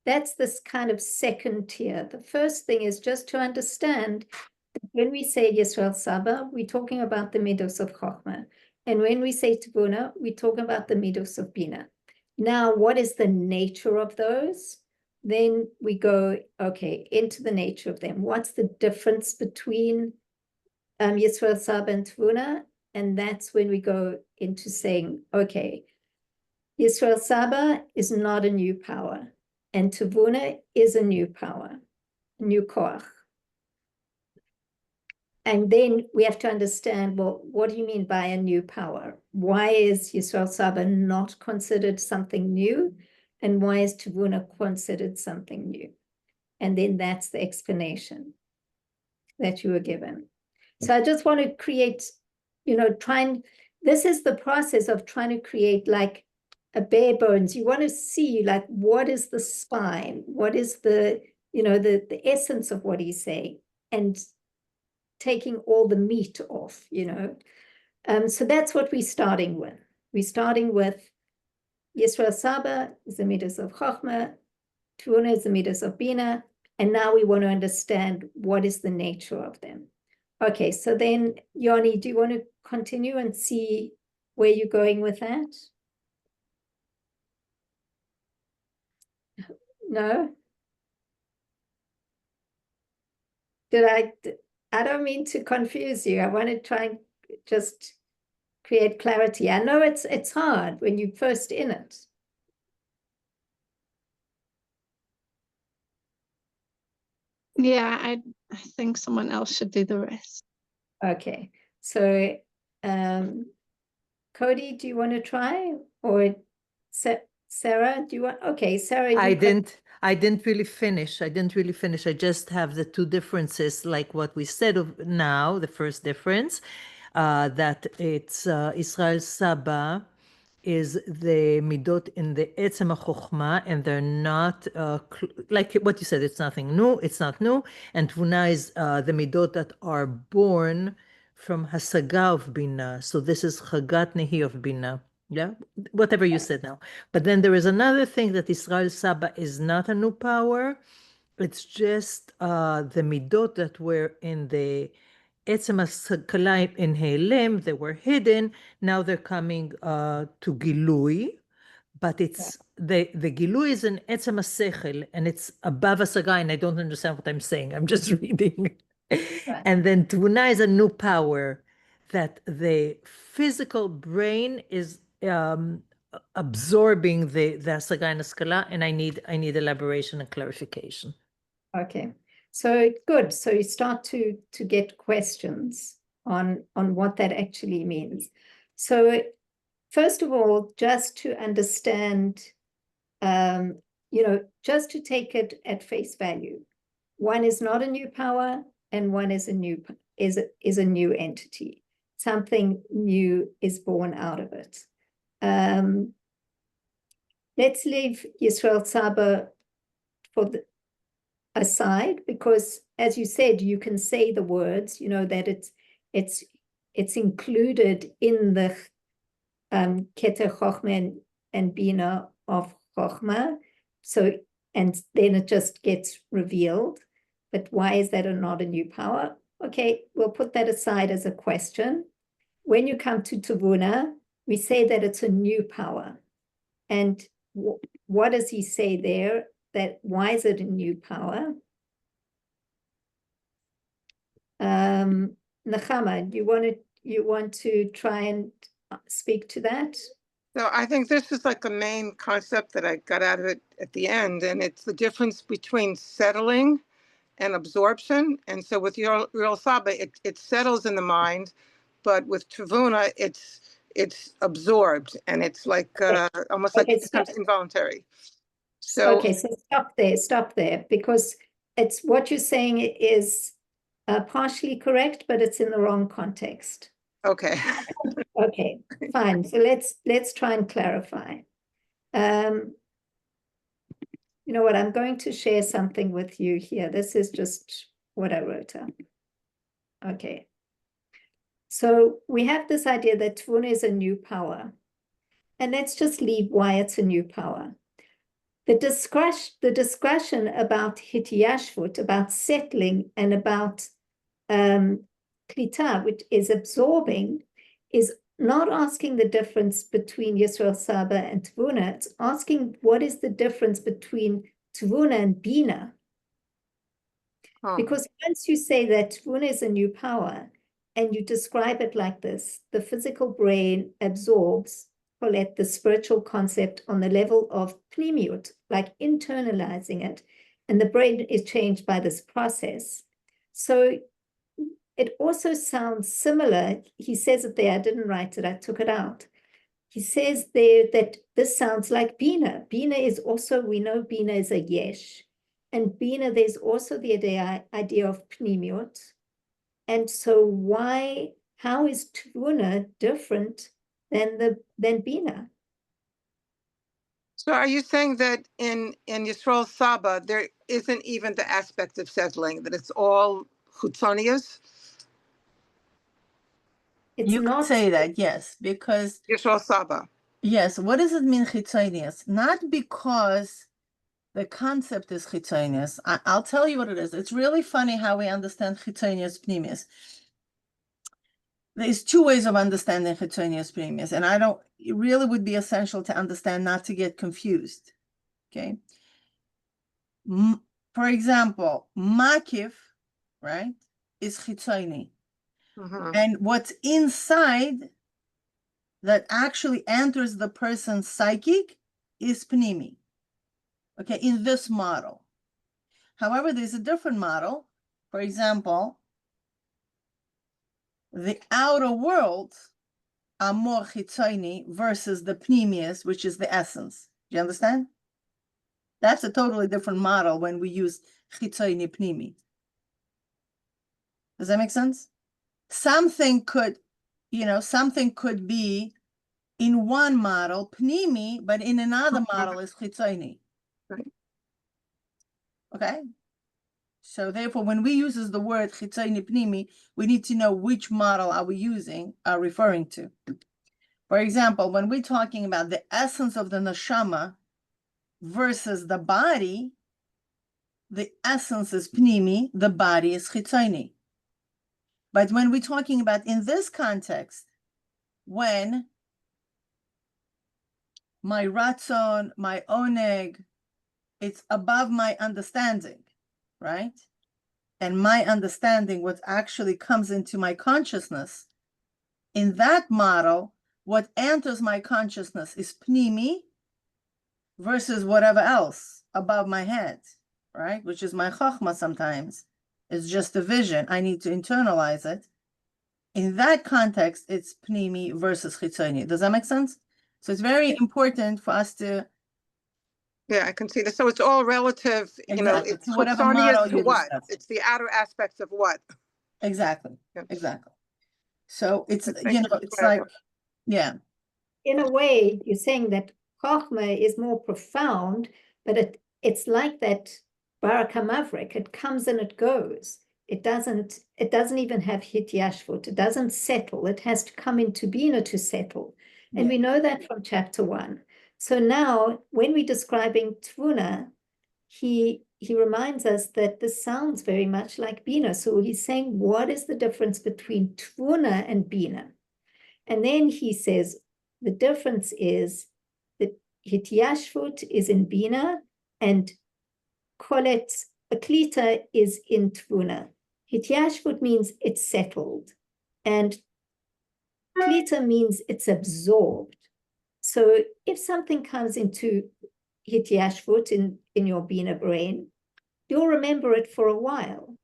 that's this kind of second tier. The first thing is just to understand that when we say Yisrael Saba, we're talking about the midos of Chochmah. And when we say Tvuna, we're talking about the midos of Bina. Now, what is the nature of those? Then we go, okay, into the nature of them. What's the difference between Yisrael Saba and Tvuna? And that's when we go into saying, okay, Yisrael Saba is not a new power, and Tvuna is a new power, a new koach. And then we have to understand, well, what do you mean by a new power? Why is Yisrael Saba not considered something new? And why is Tvuna considered something new? And then that's the explanation that you were given. So I just want to create, this is the process of trying to create like a bare bones. You want to see like, what is the spine? What is the the essence of what he's saying and taking all the meat off, So that's what we're starting with. We're starting with Yisrael Saba is the midas of Chochmah, Tvuna is the midas of Bina, and now we want to understand what is the nature of them. Okay, so then, Yoni, do you want to continue and see where you're going with that? No? I don't mean to confuse you. I want to try and just create clarity. I know it's hard when you're first in it. Yeah, I think someone else should do the rest. Okay, so Cody, do you want to try? Or Sarah, do you want? Okay, Sarah. I didn't really finish. I just have the two differences, like what we said of now, the first difference, that it's Israel Saba is the midot in the Etzem HaChochma, and they're not, like what you said, it's nothing new, it's not new, and Tvuna is the midot that are born from Hasaga of Bina. So this is Chagat Nehi of Bina. Yeah, whatever you said now. But then there is another thing that Israel Saba is not a new power. It's just the midot that were in the Etzem HaKala in Heilem, they were hidden. Now they're coming to Gilui. But it's the Gilui is an Etzem HaSechel, and it's above Hasaga, and I don't understand what I'm saying. I'm just reading. And then Tvuna is a new power that the physical brain is absorbing the Hasaga and Haskala, and I need elaboration and clarification. Okay, so good. So you start to get questions on what that actually means. So first of all, just to understand, just to take it at face value, one is not a new power, and one is a new entity. Something new is born out of it. Let's leave Yisrael Saba aside, because as you said, you can say the words, that it's included in the Keter Chochmah and Bina of Chochmah. So, and then it just gets revealed. But why is that not a new power? Okay, we'll put that aside as a question. When you come to Tvuna, we say that it's a new power. And what does he say there? That why is it a new power? Nechama, you want to try and speak to that? So I think this is like the main concept that I got out of it at the end, and it's the difference between settling and absorption. And so with Real Saba, it settles in the mind, but with Tvuna, it's absorbed, and it's like almost like it becomes involuntary. So okay, so stop there, because it's what you're saying is partially correct, but it's in the wrong context. Okay. Okay, fine. So let's try and clarify. You know what? I'm going to share something with you here. This is just what I wrote up. Okay. So we have this idea that Tvuna is a new power. And let's just leave why it's a new power. The discussion about hitiyashvut, about settling, and about klita, which is absorbing, is not asking the difference between Yisrael Saba and Tvuna. It's asking what is the difference between Tvuna and Bina. Because once you say that Tvuna is a new power, and you describe it like this, the physical brain absorbs the spiritual concept on the level of pnimiut, like internalizing it, and the brain is changed by this process. So it also sounds similar. He says it there. I didn't write it. I took it out. He says there that this sounds like Bina. Bina is also, we know Bina is a yesh. And Bina, there's also the idea of pnimiut. And so how is Tvuna different than Bina? So are you saying that in Yisrael Saba, there isn't even the aspect of settling, that it's all chutzonius? It's You could not say that, yes, because Yisrael Saba. yes, what does it mean chitzonius? Not because the concept is chitzonius. I'll tell you what it is. It's really funny how we understand chitzonius pneumius. There's two ways of understanding chitzonius pneumius, and it really would be essential to understand, not to get confused. Okay. For example, makif, right, is chitzoni. And what's inside that actually enters the person's psychic is pnimi. Okay, in this model. However, there's a different model. For example, the outer world are more chitzoni versus the pnimius, which is the essence. Do you understand? That's a totally different model when we use chitzoni pnimi. Does that make sense? Something could be in one model pnimi, but in another model is chitzoni. Right. Okay. So therefore, when we use the word chitzoni pnimi, we need to know which model are referring to. For example, when we're talking about the essence of the neshama versus the body, the essence is pnimi, the body is chitzoni. But when we're talking about in this context, when my ratzon, my oneg, it's above my understanding, right? And my understanding, what actually comes into my consciousness, in that model, what enters my consciousness is pnimi versus whatever else above my head, right? Which is my chachma sometimes. It's just a vision. I need to internalize it. In that context, it's pnimi versus chitzoni. Does that make sense? So it's very important for us to... Yeah, I can see that. So it's all relative, Exactly. it's To whatever model to you what? discuss. It's the outer aspects of what? Exactly. Yeah. Exactly. So it's, Thank you for it's like, yeah. in a way, you're saying that Chochmah is more profound, but it's like that Baraka Mavrik. It comes and it goes. It doesn't even have hityashvut. It doesn't settle. It has to come into Bina to settle. And we know that from chapter 1. So now, when we're describing Tvuna, he reminds us that this sounds very much like Bina. So he's saying, what is the difference between Tvuna and Bina? And then he says, the difference is that hityashvut is in Bina and kolet aklita is in Tvuna. Hityashvut means it's settled, and klita means it's absorbed. So if something comes into hityashvut in your Bina brain, you'll remember it for a while.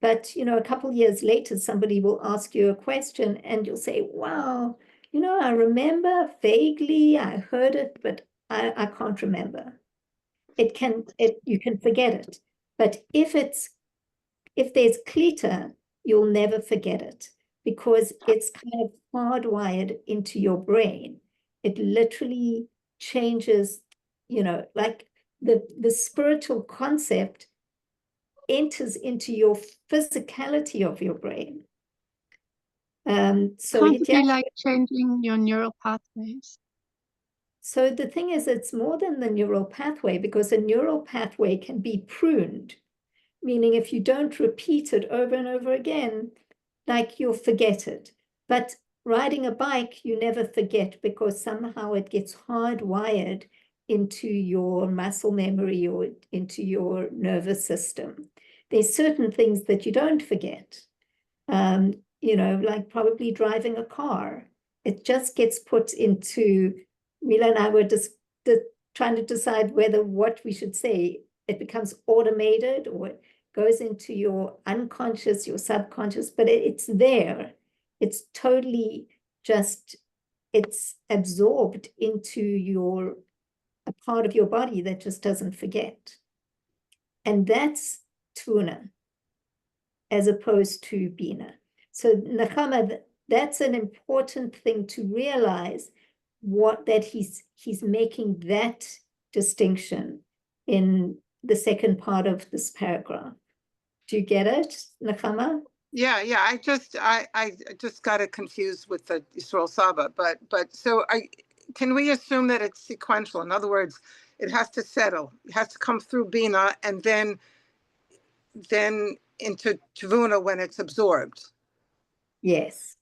But, a couple years later, somebody will ask you a question and you'll say, wow, I remember vaguely, I heard it, but I can't remember. You can forget it. But if there's klita, you'll never forget it because it's kind of hardwired into your brain. It literally changes, like the spiritual concept enters into your physicality of your brain. So can't it be like changing your neural pathways? So the thing is, it's more than the neural pathway, because a neural pathway can be pruned, meaning if you don't repeat it over and over again, like you'll forget it. But riding a bike, you never forget because somehow it gets hardwired into your muscle memory or into your nervous system. There's certain things that you don't forget, like probably driving a car. It just gets put into, Mila and I were just trying to decide what we should say. It becomes automated or it goes into your unconscious, your subconscious, but it's there. It's totally it's absorbed into a part of your body that just doesn't forget. And that's Tvuna, as opposed to Bina. So Nechama, that's an important thing to realize, that he's making that distinction in the second part of this paragraph. Do you get it, Nechama? Yeah, I just got it confused with the Yisrael Saba, but so can we assume that it's sequential? In other words, it has to settle, it has to come through Bina and then into Tvuna when it's absorbed. Yes.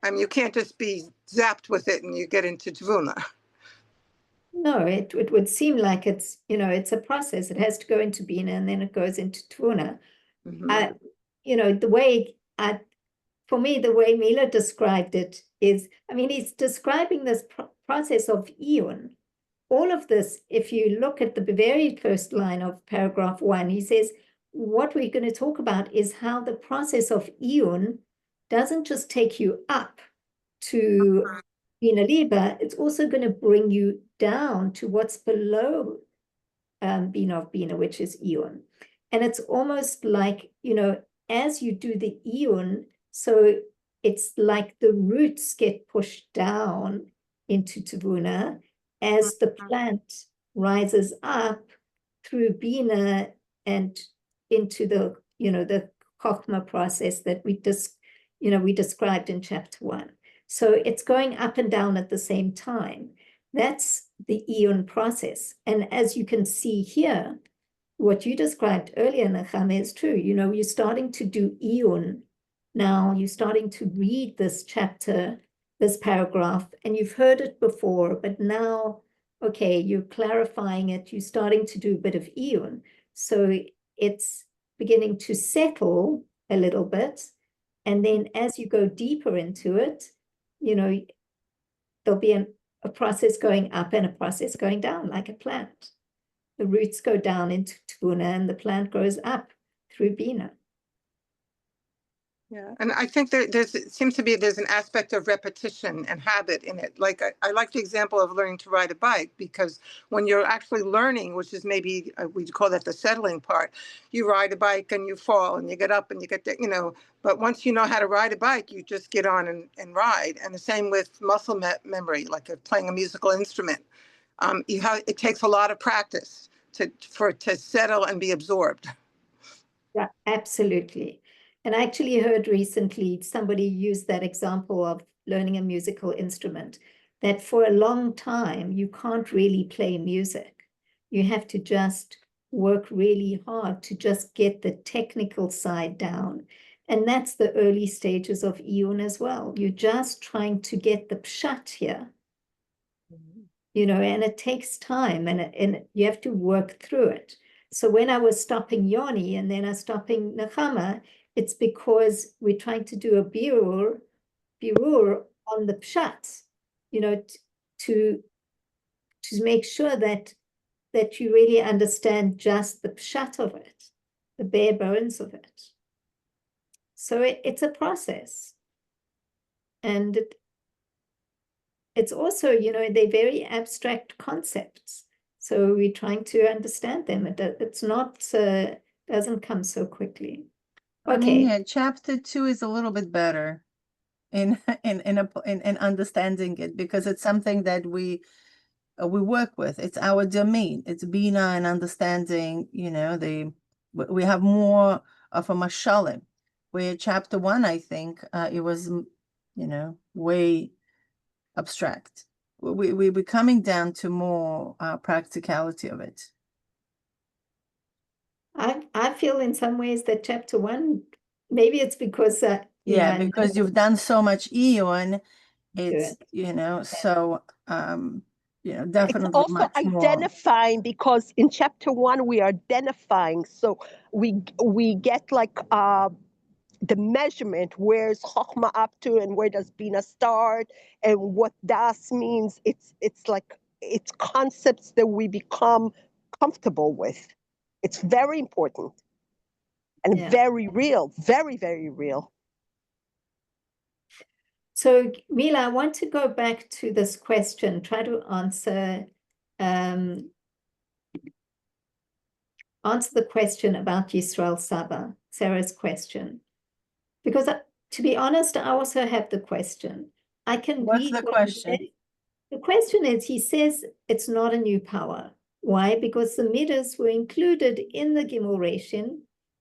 I mean, you can't just be zapped with it and you get into Tvuna. No, it would seem like it's, it's a process. It has to go into Bina and then it goes into Tvuna. The way for me, the way Mila described it is, he's describing this process of Iyun. All of this, if you look at the very first line of paragraph 1, he says, what we're going to talk about is how the process of Iyun doesn't just take you up to Bina Liba, it's also going to bring you down to what's below Bina of Bina, which is Iyun. And it's almost like, as you do the Iyun, so it's like the roots get pushed down into Tvuna as the plant rises up through Bina and into the, the Chokhmah process that we described in chapter 1. So it's going up and down at the same time. That's the Iyun process. And as you can see here, what you described earlier, Nechama, is true. You're starting to do Iyun. Now you're starting to read this chapter, this paragraph, and you've heard it before, but now, okay, you're clarifying it. You're starting to do a bit of Iyun. So it's beginning to settle a little bit. And then as you go deeper into it, there'll be a process going up and a process going down like a plant. The roots go down into Tvuna and the plant grows up through Bina. Yeah, and I think seems to be there's an aspect of repetition and habit in it. Like I like the example of learning to ride a bike, because when you're actually learning, which is maybe we call that the settling part, you ride a bike and you fall and you get up and you get but once you know how to ride a bike, you just get on and ride. And the same with muscle memory, like playing a musical instrument. It takes a lot of practice to settle and be absorbed. Yeah, absolutely. And I actually heard recently somebody use that example of learning a musical instrument, that for a long time, you can't really play music. You have to just work really hard to just get the technical side down. And that's the early stages of Iyun as well. You're just trying to get the pshat here. And it takes time and you have to work through it. So when I was stopping Yoni and then I was stopping Nechama, it's because we're trying to do a birur on the pshat, to make sure that you really understand just the pshat of it, the bare bones of it. So it's a process. And it's also, they're very abstract concepts. So we're trying to understand them. It's not, doesn't come so quickly. Okay. Chapter 2 is a little bit better in understanding it, because it's something that we work with. It's our domain. It's Bina and understanding, we have more of a mashalim, where chapter 1, I think, it was, way abstract. We're coming down to more practicality of it. I feel in some ways that chapter 1, maybe it's because because you've done so much Iyun, it's good. so definitely it's also much identifying more. Because in chapter 1 we are identifying, so we get like the measurement, where's Chokhmah up to and where does Bina start and what Das means. It's like it's concepts that we become comfortable with. It's very important and very real, very, very real. So Mila, I want to go back to this question, try to answer the question about Yisrael Saba, Sarah's question. Because to be honest, I also have the question. I can What's read the question? The question is, he says it's not a new power. Why? Because the midas were included in the Gimel Reshin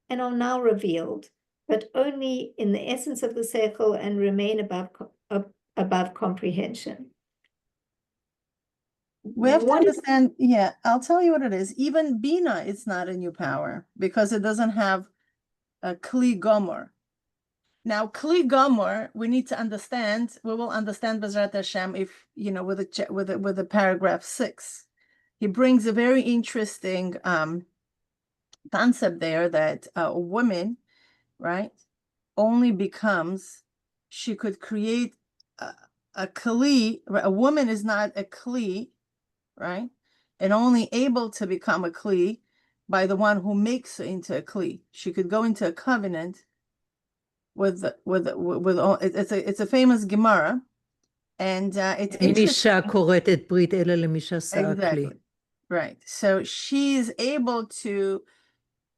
and are now revealed, but only in the essence of the seichel and remain above comprehension. We have to understand, yeah, I'll tell you what it is. Even Bina is not a new power because it doesn't have a Kli Gomer. Now, Kli Gomer, we need to understand, we will understand B'ezrat Hashem if, you know, with the paragraph 6. He brings a very interesting concept there that a woman, right, only becomes, she could create a Kli, a woman is not a Kli, right? And only able to become a Kli by the one who makes her into a Kli. She could go into a covenant with it's a famous Gemara, and it's אישה כורתת ברית אלא למי שעשה הכלי. exactly right. So she's able to,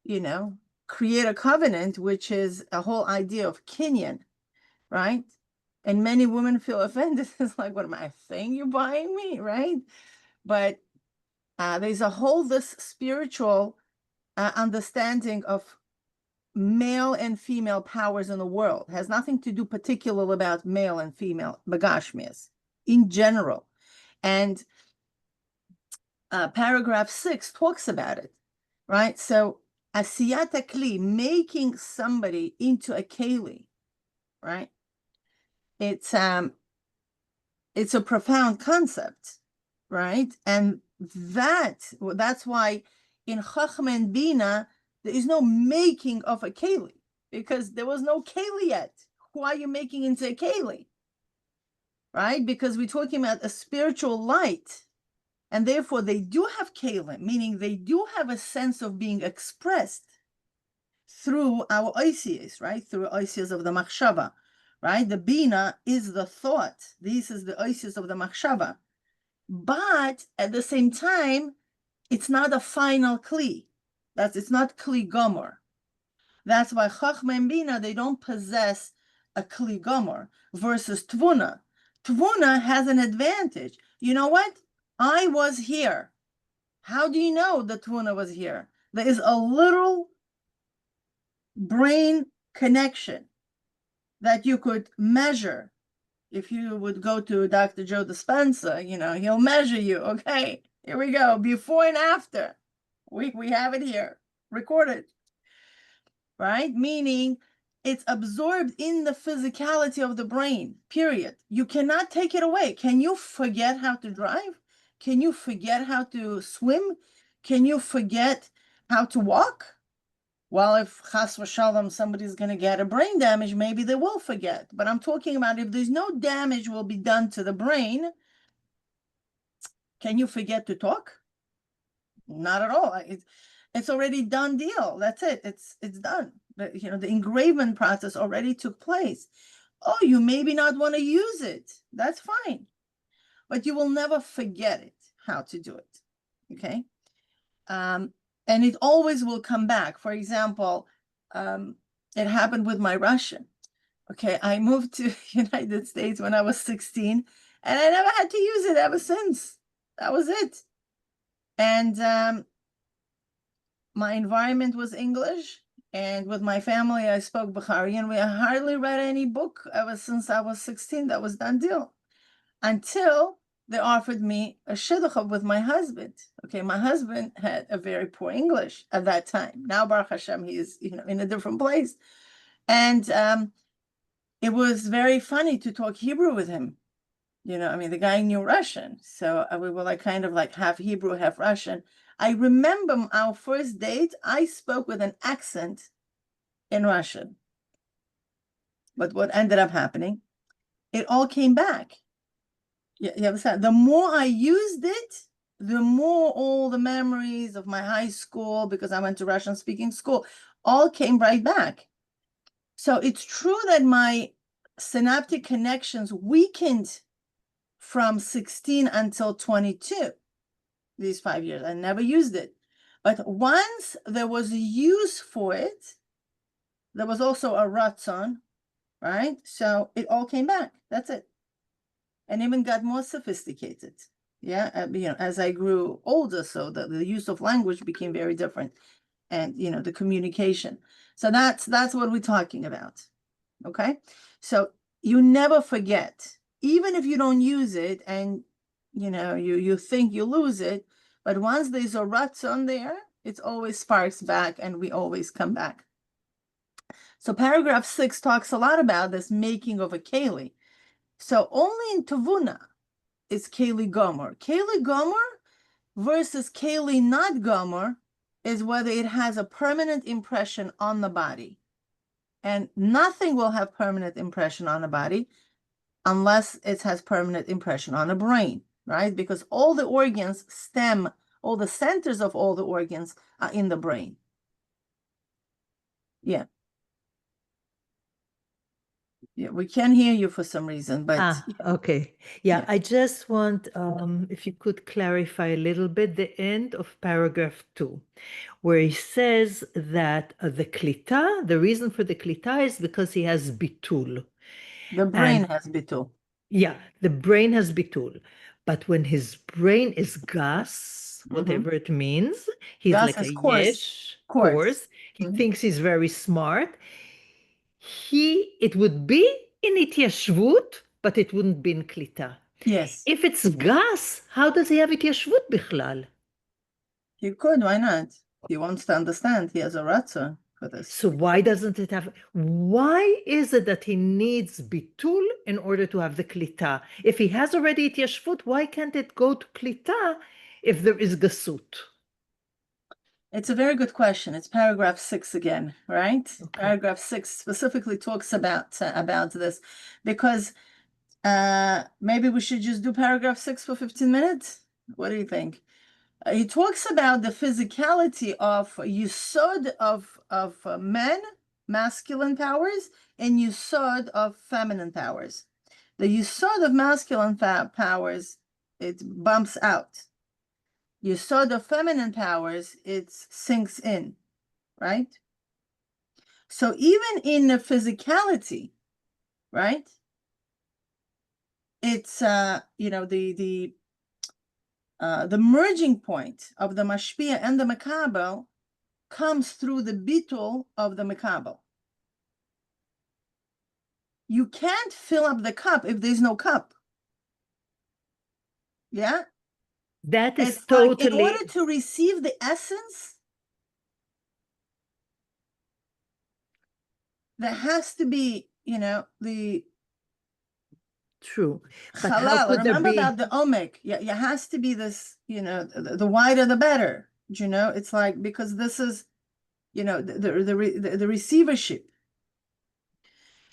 you know, create a covenant, which is a whole idea of kinyan, right? And many women feel offended. It's like, what am I saying? You're buying me, right? But there's a whole this spiritual understanding of male and female powers in the world. It has nothing to do particularly about male and female bagashmias in general. And paragraph 6 talks about it, right? So asiyat kli, making somebody into a keli, right? It's a profound concept, right? And that's why in Chachma and Bina, there is no making of a keli, because there was no keli yet. Who are you making into a keli? Right? Because we're talking about a spiritual light, and therefore they do have kelim, meaning they do have a sense of being expressed through our oisias, right? Through oisias of the machshava, right? The Bina is the thought. This is the oisias of the machshava. But at the same time, it's not a final kli. It's not kli gomer. That's why Chachma and Bina, they don't possess a kli gomer versus Tvuna. Tvuna has an advantage. You know what? I was here. How do you know the Tvuna was here? There is a little brain connection that you could measure. If you would go to Dr. Joe Dispenza, you know, he'll measure you. Okay, here we go. Before and after. We have it here, recorded. Right? Meaning it's absorbed in the physicality of the brain, period. You cannot take it away. Can you forget how to drive? Can you forget how to swim? Can you forget how to walk? Well, if chas v'shalom, somebody's going to get a brain damage, maybe they will forget. But I'm talking about if there's no damage will be done to the brain, can you forget to talk? Not at all. It's already done deal. That's it. It's done. You know, the engraving process already took place. Oh, you maybe not want to use it. That's fine. But you will never forget it, how to do it. Okay. And it always will come back. For example, it happened with my Russian. Okay, I moved to United States when I was 16, and I never had to use it ever since. That was it. And my environment was English, and with my family, I spoke Bukhari, and we hardly read any book ever since I was 16. That was done deal. Until they offered me a shidduch with my husband. Okay, my husband had a very poor English at that time. Now, Baruch Hashem, he is, you know, in a different place. And it was very funny to talk Hebrew with him. You know, I mean, the guy knew Russian. So we were like kind of like half Hebrew, half Russian. I remember our first date, I spoke with an accent in Russian. But what ended up happening, it all came back. You understand? The more I used it, the more all the memories of my high school, because I went to Russian speaking school, all came right back. So it's true that my synaptic connections weakened from 16 until 22, these 5 years. I never used it. But once there was a use for it, there was also a ratzon, right? So it all came back. That's it. And even got more sophisticated. Yeah, as I grew older, so the use of language became very different, and the communication. So that's what we're talking about. Okay, so you never forget, even if you don't use it, and you think you lose it, but once there's a ratzon there, it always sparks back, and we always come back. So paragraph 6 talks a lot about this making of a keli. So only in Tavuna is keli gomer. Keli gomer versus keli not gomer is whether it has a permanent impression on the body. And nothing will have permanent impression on the body unless it has permanent impression on the brain, right? Because all the organs all the centers of all the organs are in the brain. Yeah. Yeah, we can't hear you for some reason, but okay. Yeah, Yeah. I just want, if you could clarify a little bit the end of paragraph 2, where he says that the klita, the reason for the klita is because he has bitul. the brain has bitul. Yeah, the brain has bitul. But when his brain is gas, whatever it means, he's Gas like is a coarse. yesh, Coarse. coarse. He Mhm. thinks he's very smart. It would be in ityashvut, but it wouldn't be in klita. Yes. If it's gas, how does he have ityashvut bichlal? He could, why not? He wants to understand. He has a ratzon for this. So why doesn't it have, why is it that he needs bitul in order to have the klita? If he has already ityashvut, why can't it go to klita if there is gasut? It's a very good question. It's paragraph 6 again, right? Okay. Paragraph 6 specifically talks about this, because maybe we should just do paragraph 6 for 15 minutes. What do you think? He talks about the physicality of yesod of men, masculine powers, and yesod of feminine powers. The yesod of masculine powers, it bumps out. Yesod of feminine powers, it sinks in, right? So even in the physicality, right? It's the merging point of the mashpia and the makabel comes through the bitul of the makabel. You can't fill up the cup if there's no cup. Yeah? That is It's like, in totally order to receive the essence, there has to be, the true. But how halal. could there Remember be? about the omek. Yeah, it has to be this, the wider the better. It's like, because this is, the receivership.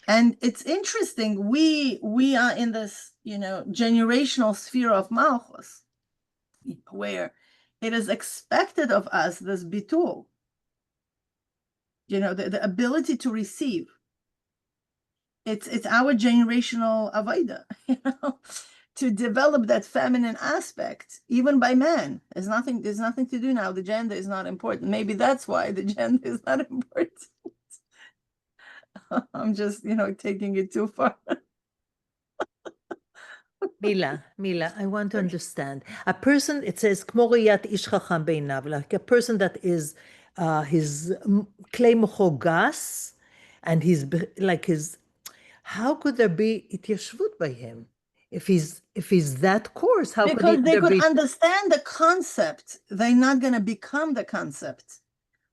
And it's interesting, we are in this, generational sphere of Malchus, where it is expected of us, this bitul, the ability to receive. It's our generational avodah, to develop that feminine aspect, even by men. There's nothing to do now. The gender is not important. Maybe that's why the gender is not important. I'm just, taking it too far. Mila, I want to understand. A person, it says, "Kmo riyat ish chacham beinav," like a person that is his klei mocho gas, and how could there be ityashvut by him? If he's that coarse, how Because could they there could be? understand the concept, they're not going to become the concept.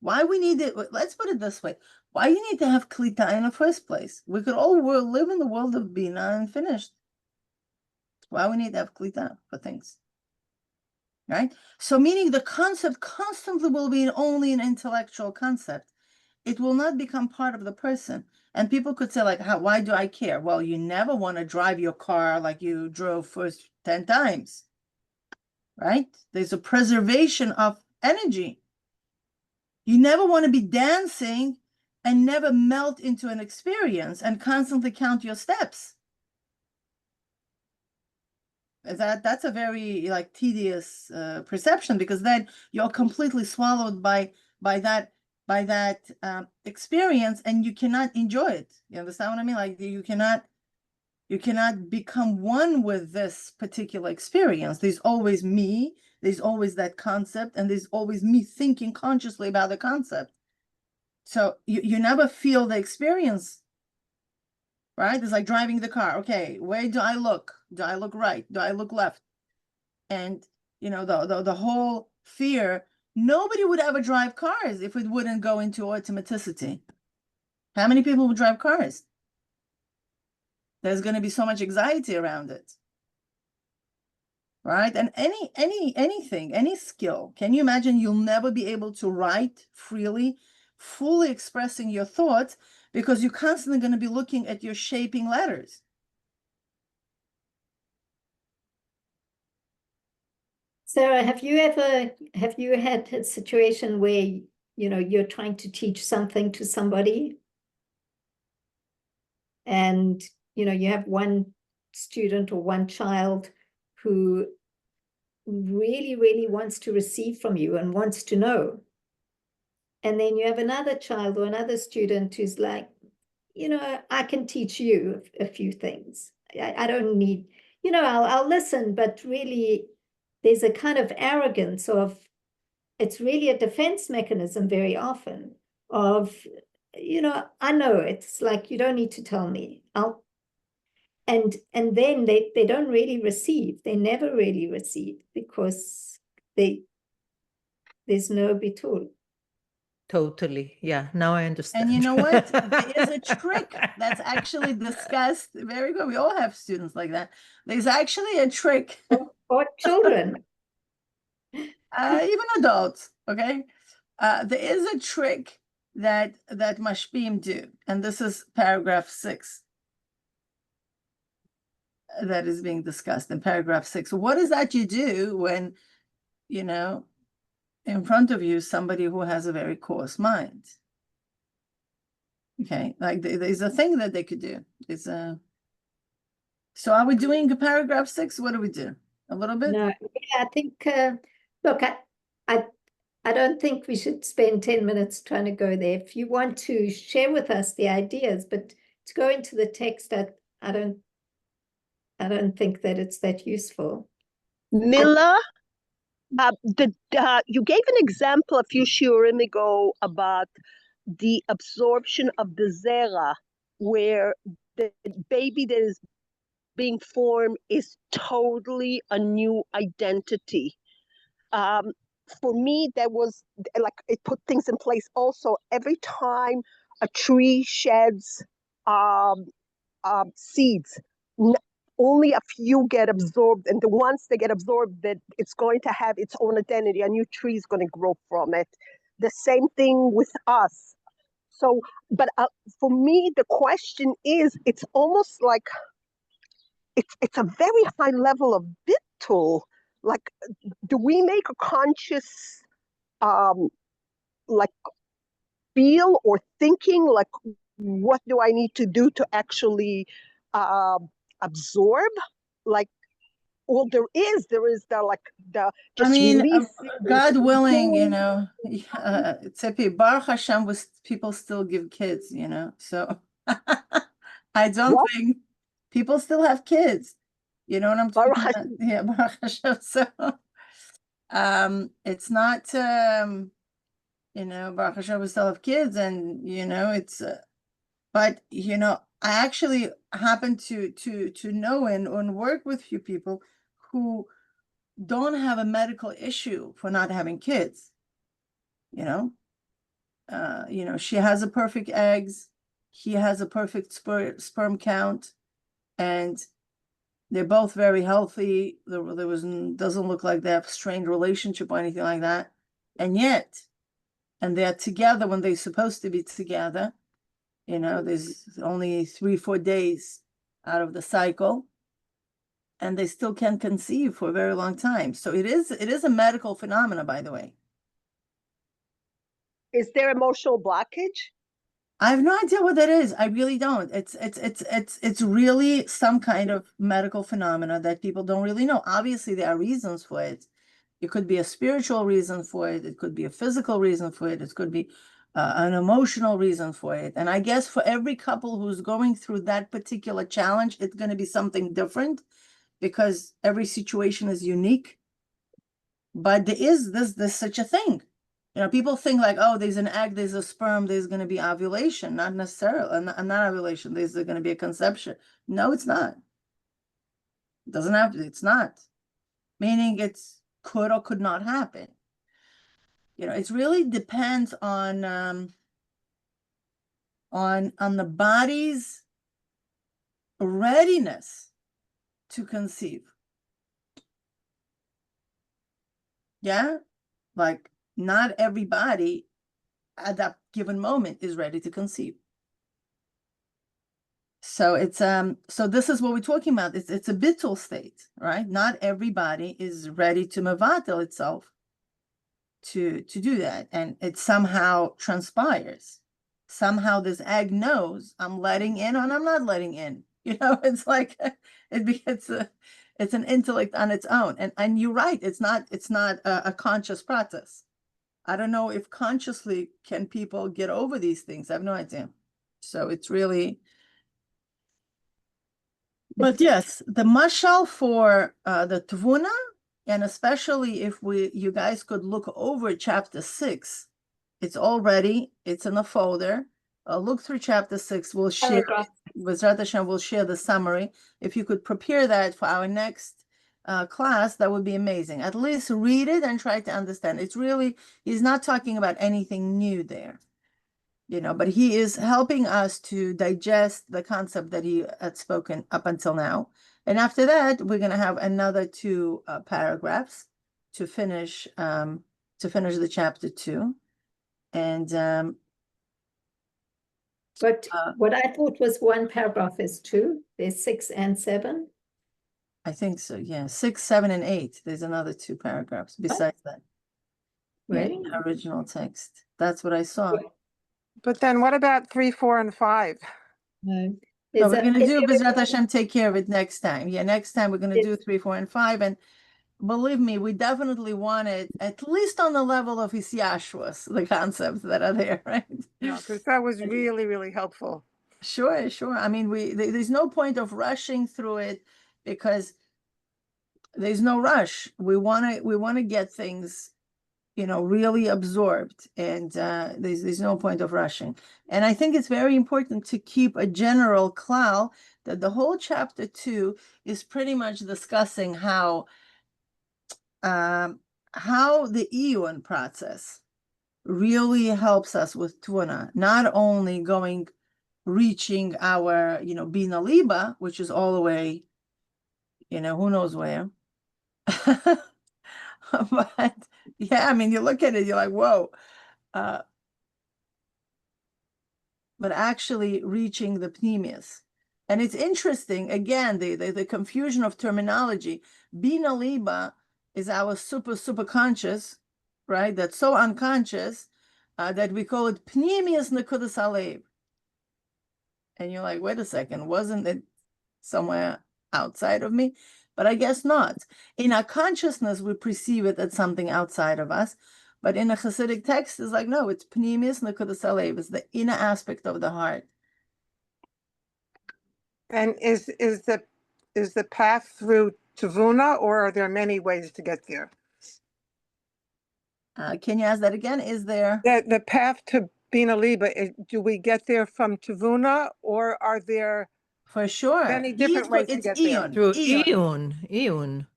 Why we need it? Let's put it this way. Why you need to have klita in the first place? We could all live in the world of bina and finished. Why we need to have klita for things? Right? So meaning the concept constantly will be only an intellectual concept. It will not become part of the person. And people could say, like, why do I care? Well, you never want to drive your car like you drove first 10 times. Right? There's a preservation of energy. You never want to be dancing and never melt into an experience and constantly count your steps. That's a very tedious perception, because then you're completely swallowed by that experience, and you cannot enjoy it. You understand what I mean? Like, you cannot You cannot become one with this particular experience. There's always me, there's always that concept, and there's always me thinking consciously about the concept. So you never feel the experience, right? It's like driving the car. Okay, where do I look? Do I look right? Do I look left? And you know, the whole fear, nobody would ever drive cars if it wouldn't go into automaticity. How many people would drive cars? There's going to be so much anxiety around it, right? And anything, any skill, can you imagine you'll never be able to write freely, fully expressing your thoughts, because you're constantly going to be looking at your shaping letters. Sarah, have you had a situation where, you know, you're trying to teach something to somebody and, you know, you have one student or one child who really, really wants to receive from you and wants to know. And then you have another child or another student who's like, you know, I can teach you a few things. I don't need, you know, I'll listen, but really there's a kind of arrogance of, it's really a defense mechanism very often of, you know, I know, it's like, you don't need to tell me. And then they don't really receive. They never really receive because there's no bitul. Totally. Yeah. Now I understand. And you know what? There is a trick that's actually discussed. Very good. We all have students like that. There's actually a trick. Or children. Even adults, okay? There is a trick that mashpim do, and this is paragraph 6 that is being discussed in paragraph 6. What is that you do when, you know, in front of you somebody who has a very coarse mind? Okay, like there's a thing that they could do. It's a. So are we doing paragraph 6? What do we do? A little bit? No, yeah, I think. Look, I don't think we should spend 10 minutes trying to go there. If you want to share with us the ideas, but to go into the text, I don't think that it's that useful. Mila, you gave an example a few shiurim ago about the absorption of the zera, where the baby that is being formed is totally a new identity. For me, that was like, it put things in place. Also, every time a tree sheds seeds, only a few get absorbed, and the ones that get absorbed, that it's going to have its own identity. A new tree is going to grow from it. The same thing with us. So, but for me, the question is, it's almost like it's a very high level of bittul. Like, do we make a conscious, like, feel or thinking, like, what do I need to do to actually absorb? Like, well, there is the like the just. I mean, God willing, you know, Tzepi, Baruch Hashem, was people still give kids, you know, so I don't think people still have kids. You know what I'm talking about? Yeah, Baruch Hashem. So it's not you know, Baruch Hashem, we still have kids, and you know, it's but you know, I actually happen to know and work with few people who don't have a medical issue for not having kids. You know, she has a perfect eggs, he has a perfect sperm count, and they're both very healthy. There doesn't look like they have a strained relationship or anything like that. And yet, and they're together when they're supposed to be together. You know, there's only 3-4 days out of the cycle, and they still can't conceive for a very long time. So it is a medical phenomena, by the way. Is there emotional blockage? I have no idea what that is. I really don't. It's really some kind of medical phenomena that people don't really know. Obviously, there are reasons for it. It could be a spiritual reason for it. It could be a physical reason for it. It could be an emotional reason for it. And I guess for every couple who's going through that particular challenge, it's going to be something different because every situation is unique. But there is this such a thing. You know, people think like, oh, there's an egg, there's a sperm, there's going to be ovulation. Not necessarily, not ovulation. There's going to be a conception. No, it's not. It doesn't have to, it's not. Meaning it's could or could not happen. You know, it really depends on the body's readiness to conceive. Yeah, like not everybody at that given moment is ready to conceive. So it's so this is what we're talking about. It's a bittul state, right? Not everybody is ready to mevatel itself to do that, and it somehow transpires. Somehow this egg knows I'm letting in and I'm not letting in. You know, it's like it's an intellect on its own. And you're right, it's not a conscious process. I don't know if consciously can people get over these things. I have no idea. So it's really, but yes, the mashal for the tvuna, and especially if you guys could look over chapter 6, it's already, it's in a folder. Look through chapter 6. We'll share, Bezrat Hashem, we'll share the summary. If you could prepare that for our next class, that would be amazing. At least read it and try to understand. It's really, he's not talking about anything new there, you know, but he is helping us to digest the concept that he had spoken up until now. And after that, we're going to have another 2 paragraphs to finish the chapter 2. And but what I thought was 1 paragraph is 2. There's 6 and 7. I think so, yeah. 6, 7, and 8. There's another 2 paragraphs besides that. Really? Yeah, original text. That's what I saw. But then what about 3, 4, and 5? No. So we're going to Is do there Bezrat Hashem, take care of it next time. Yeah, next time we're going to do 3, 4, and 5. And believe me, we definitely want it at least on the level of his Yashuas, the concepts that are there, right? No, because that was really, really helpful. Sure, sure. I mean, there's no point of rushing through it because there's no rush. We want to get things, you know, really absorbed, and there's no point of rushing. And I think it's very important to keep a general klal that the whole chapter 2 is pretty much discussing how the iyun process really helps us with tuna, not only reaching our, you know, bina liba, which is all the way, you know, who knows where. But yeah, I mean, you look at it, you're like, whoa. But actually reaching the pneumius. And it's interesting, again, the confusion of terminology. Bina liba is our super conscious, right? That's so unconscious that we call it pneumius nekudas halev. And you're like, wait a second, wasn't it somewhere outside of me? But I guess not. In our consciousness, we perceive it as something outside of us. But in a Hasidic text, it's like, no, it's pneumius nekudas halev. It's the inner aspect of the heart. And is the path through Tavuna, or are there many ways to get there? Can you ask that again? Is there the path to Bina Liba? Do we get there from Tavuna, or are there for sure many different ways to get there? Through iyun.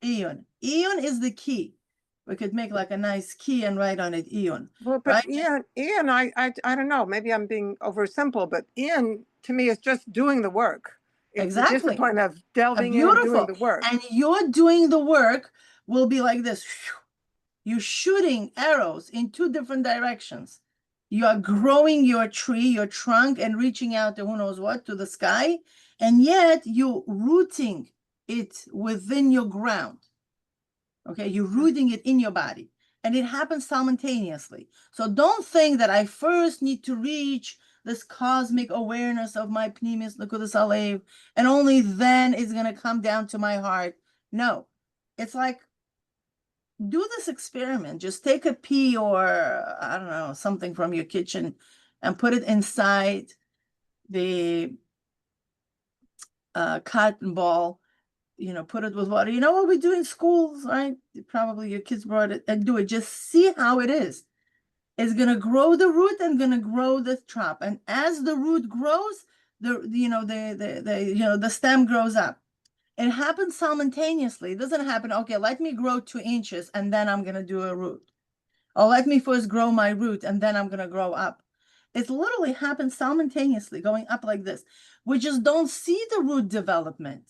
Iyun is the key. We could make like a nice key and write on it iyun. Well, but right? Ian, I don't know. Maybe I'm being over simple, but Ian to me is just doing the work. It's exactly. The discipline of delving Beautiful. in and doing the work. And you're doing the work will be like this. You're shooting arrows in 2 different directions. You are growing your tree, your trunk, and reaching out to who knows what, to the sky. And yet you're rooting it within your ground. Okay, you're rooting it in your body. And it happens simultaneously. So don't think that I first need to reach this cosmic awareness of my pneumius nekudas halev, and only then it's going to come down to my heart. No, it's like do this experiment. Just take a pea or, I don't know, something from your kitchen and put it inside the cotton ball, put it with water. You know what we do in schools, right? Probably your kids brought it, and do it. Just see how it is. It's going to grow the root and going to grow the top. And as the root grows, the stem grows up. It happens simultaneously. It doesn't happen, okay, let me grow 2 inches and then I'm going to do a root. Or let me first grow my root and then I'm going to grow up. It literally happens simultaneously, going up like this. We just don't see the root development.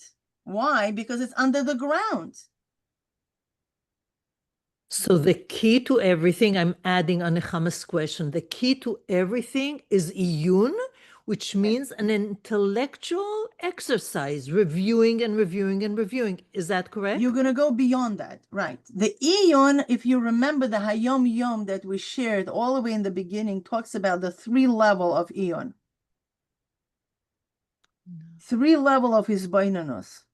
Why? Because it's under the ground. So the key to everything, I'm adding on Nechama's question, the key to everything is iyun, which means an intellectual exercise, reviewing and reviewing and reviewing. Is that correct? You're going to go beyond that, right? The iyun, if you remember the Hayom Yom that we shared all the way in the beginning, talks about the 3 level of iyun. 3 level of his bainanus.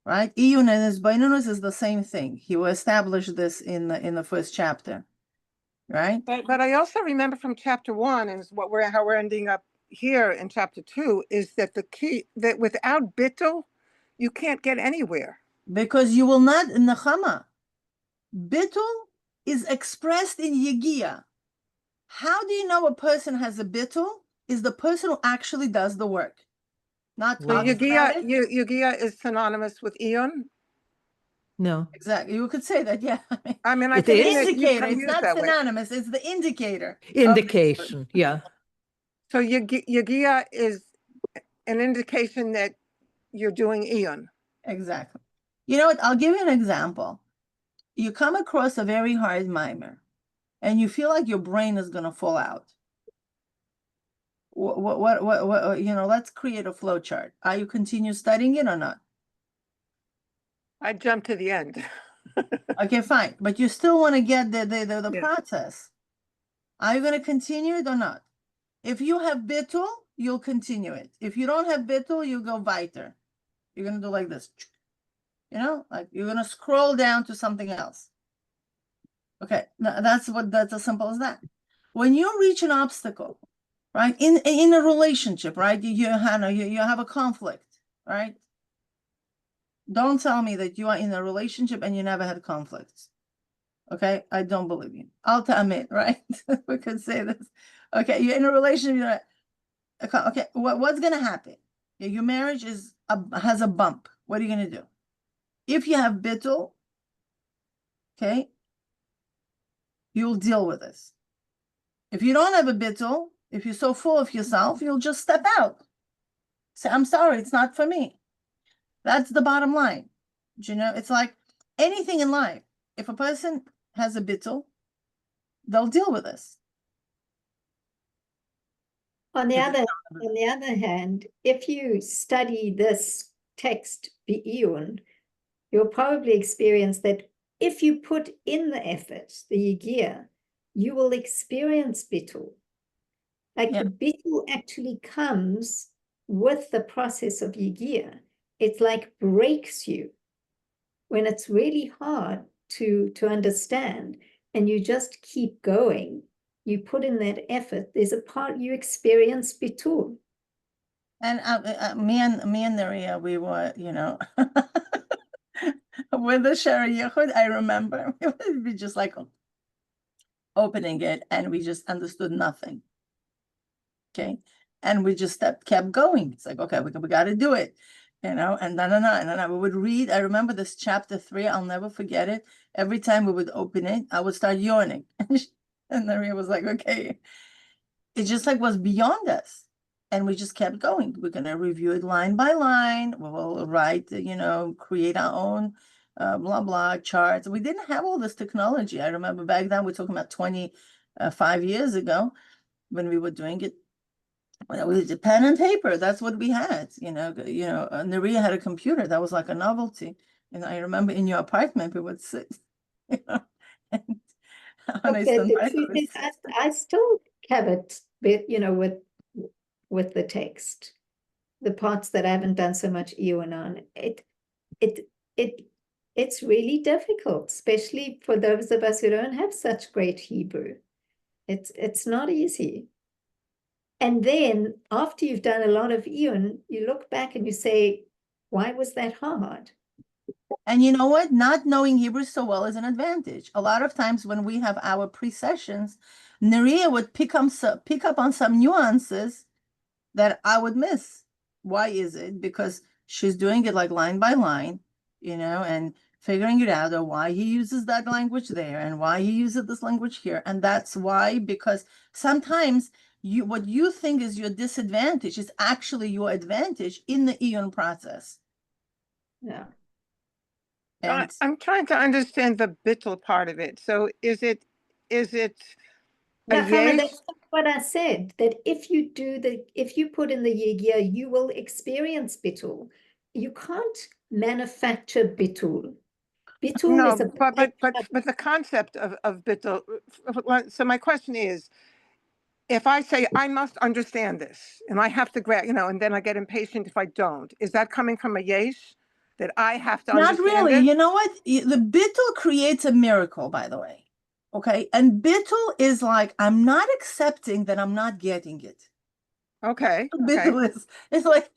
Right? Iyun and his bainanus is the same thing. He will establish this in the first chapter. Right? But I also remember from chapter 1, and how we're ending up here in chapter 2, is that the key, that without bittul, you can't get anywhere. Because you will not, Nechama, bittul is expressed in Yegia. How do you know a person has a bittul? Is the person who actually does the work. Not So Yegia is synonymous with iyun? No. Exactly. You could say that, yeah. I mean, I it's think an indicator. It's not synonymous. It's the indicator. Indication, yeah. So Yegia is an indication that you're doing iyun. Exactly. You know what? I'll give you an example. You come across a very hard mimer, and you feel like your brain is going to fall out. What, let's create a flow chart. Are you continue studying it or not? I jumped to the end. Okay, fine. But you still want to get the process. Are you going to continue it or not? If you have bittul, you'll continue it. If you don't have bittul, you go weiter. You're going to do like this. Like you're going to scroll down to something else. Okay, that's as simple as that. When you reach an obstacle, right, in a relationship, right, you have a conflict, right? Don't tell me that you are in a relationship and you never had conflicts. Okay, I don't believe you. I'll admit, right? We could say this. Okay, you're in a relationship. Okay, what's gonna happen? Your marriage has a bump. What are you gonna do? If you have bittul, okay, you'll deal with this. If you don't have a bittul, if you're so full of yourself, you'll just step out. Say, I'm sorry, it's not for me. That's the bottom line. It's like anything in life. If a person has a bittul, they'll deal with this. On the other hand, if you study this text Be'iyun, you'll probably experience that if you put in the effort, the Yegia, you will experience bittul. Like the bittul actually comes with the process of Yegia. It's like breaks you when it's really hard to understand, and you just keep going. You put in that effort, there's a part you experience bittul. And me and Neria, we were, with the Shara Yehud, I remember it would be just like opening it, and we just understood nothing. Okay, and we just kept going. It's like, okay, we got to do it, and then we would read. I remember this chapter 3. I'll never forget it. Every time we would open it, I would start yawning, and Neria was like, okay. It just like was beyond us. And we just kept going. We're going to review it line by line. We'll write, create our own blah, blah charts. We didn't have all this technology. I remember back then, we're talking about 25 years ago when we were doing it. With pen and paper, that's what we had. Neria had a computer. That was like a novelty. And I remember in your apartment, we would sit, and I still have it, with the text, the parts that I haven't done so much iyun on. It it's really difficult, especially for those of us who don't have such great Hebrew. It's not easy. And then after you've done a lot of Iyun, you look back and you say, why was that hard? And you know what? Not knowing Hebrew so well is an advantage. A lot of times when we have our pre-sessions, Neria would pick up on some nuances that I would miss. Why is it? Because she's doing it like line by line, and figuring it out, or why he uses that language there and why he uses this language here. And that's why, because sometimes what you think is your disadvantage is actually your advantage in the Iyun process. Yeah. And I'm trying to understand the bittul part of it. So is it That's what I said, that if you put in the Yegia, you will experience Bitul. You can't manufacture Bitul. Bitul no, is a but the concept of bittul. So my question is, if I say I must understand this and I have to and then I get impatient if I don't, is that coming from a yesh that I have to not understand really. it? You know what? The bittul creates a miracle, by the way. Okay. And bittul is like, I'm not accepting that I'm not getting it. Okay. Bittul is, it's like,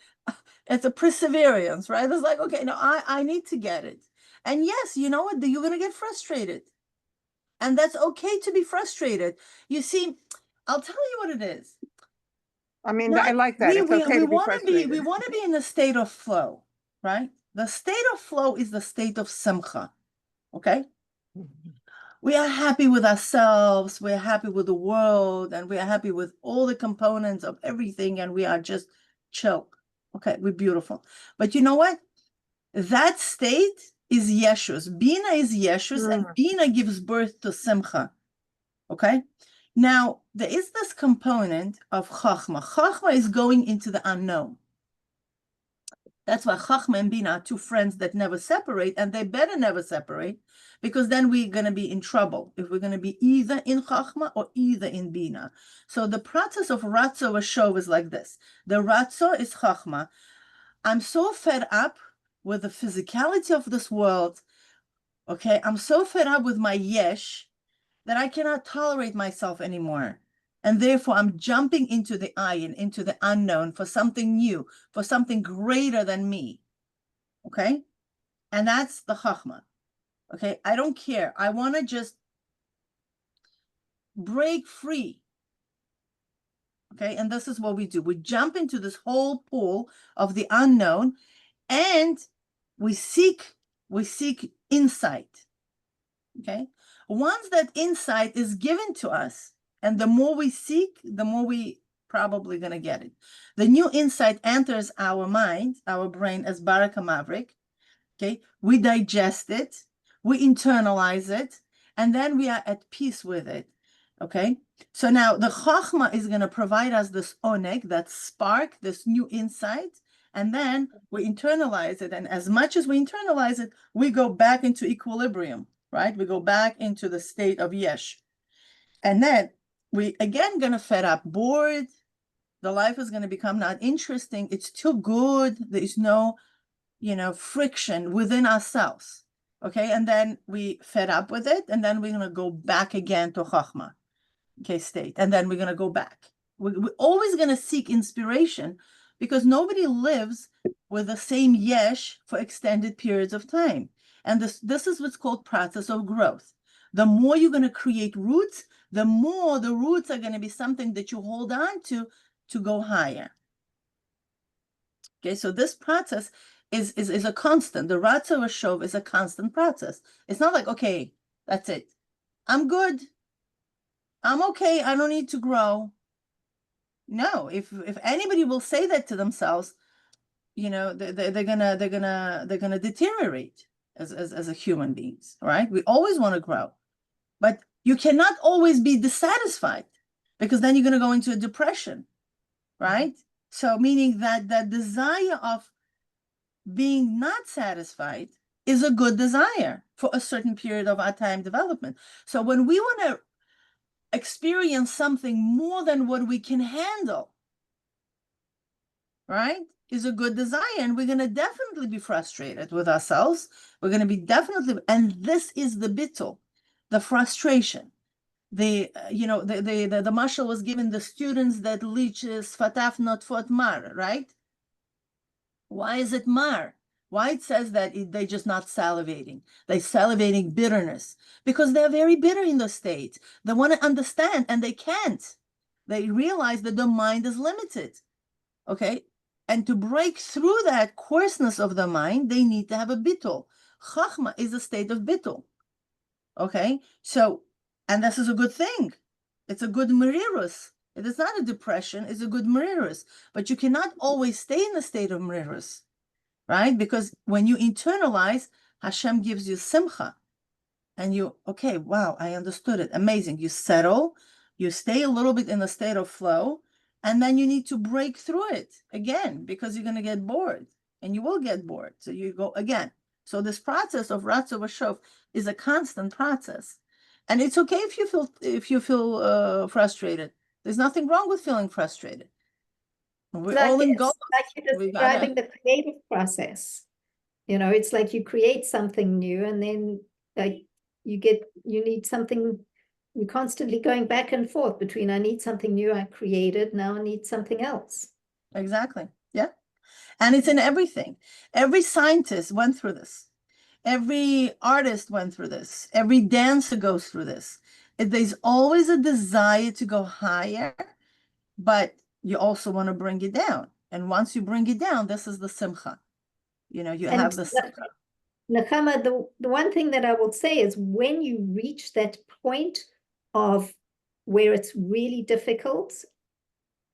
it's a perseverance, right? It's like, okay, no, I need to get it. And yes, you know what? You're going to get frustrated. And that's okay to be frustrated. You see, I'll tell you what it is. I mean, I like that. It's okay to be frustrated. We want to be in a state of flow, right? The state of flow is the state of simcha, okay? We are happy with ourselves, we're happy with the world, and we are happy with all the components of everything, and we are just chill. Okay, we're beautiful. But you know what? That state is Yeshus. Bina is Yeshus, and Bina gives birth to Simcha. Okay? Now, there is this component of Chachma. Chachma is going into the unknown. That's why Chachma and Bina are two friends that never separate, and they better never separate, because then we're going to be in trouble if we're going to be either in Chachma or either in Bina. So the process of Ratzo Vashov is like this. The Ratzo is Chachma. I'm so fed up with the physicality of this world. Okay, I'm so fed up with my yesh that I cannot tolerate myself anymore. And therefore, I'm jumping into the ayin, into the unknown for something new, for something greater than me. Okay? And that's the chachma. Okay? I don't care. I want to just break free. Okay? And this is what we do. We jump into this whole pool of the unknown, and we seek insight. Okay? Once that insight is given to us, and the more we seek, the more we probably going to get it. The new insight enters our mind, our brain, as Baraka Maverick. Okay? We digest it, we internalize it, and then we are at peace with it. Okay? So now the Chachma is going to provide us this oneg, that spark, this new insight, and then we internalize it. And as much as we internalize it, we go back into equilibrium, right? We go back into the state of yesh. And then we again going to fed up, bored. The life is going to become not interesting. It's too good. There's no, friction within ourselves. Okay. And then we fed up with it. And then we're going to go back again to Chachma. Okay, state. And then we're going to go back. We're always going to seek inspiration, because nobody lives with the same yesh for extended periods of time. And this is what's called process of growth. The more you're going to create roots, the more the roots are going to be something that you hold on to go higher. Okay, so this process is a constant. The Ratzo Vashov is a constant process. It's not like, okay, that's it. I'm good. I'm okay. I don't need to grow. No, if anybody will say that to themselves, they're gonna deteriorate as a human beings, right? We always want to grow, but you cannot always be dissatisfied, because then you're gonna go into a depression, right? So meaning that desire of being not satisfied is a good desire for a certain period of our time development. So when we want to experience something more than what we can handle, right? is a good desire, and we're going to definitely be frustrated with ourselves. We're going to be definitely, and this is the bittul, the frustration. The the mashal was given the students that leeches fataf not fot mar, right? Why is it mar? Why it says that they're just not salivating? They're salivating bitterness because they're very bitter in the state. They want to understand and they can't. They realize that the mind is limited. Okay. And to break through that coarseness of the mind, they need to have a bittul. Chachma is a state of bittul. Okay. So, and this is a good thing. It's a good merirus. It is not a depression, it's a good merirus. But you cannot always stay in the state of merirus, right? Because when you internalize, Hashem gives you simcha. And you, okay, wow, I understood it. Amazing. You settle, you stay a little bit in the state of flow, and then you need to break through it again because you're going to get bored and you will get bored. So you go again. So this process of Ratzo Vashov is a constant process. And it's okay if you feel frustrated. There's nothing wrong with feeling frustrated. We're all in goals. Like you're describing the creative process. You know, it's like you create something new and then like you need something, you're constantly going back and forth between I need something new I created, now I need something else. Exactly. Yeah. And it's in everything. Every scientist went through this. Every artist went through this. Every dancer goes through this. There's always a desire to go higher, but you also want to bring it down. And once you bring it down, this is the simcha. You know, you have the simcha. Nechama, the one thing that I will say is when you reach that point of where it's really difficult,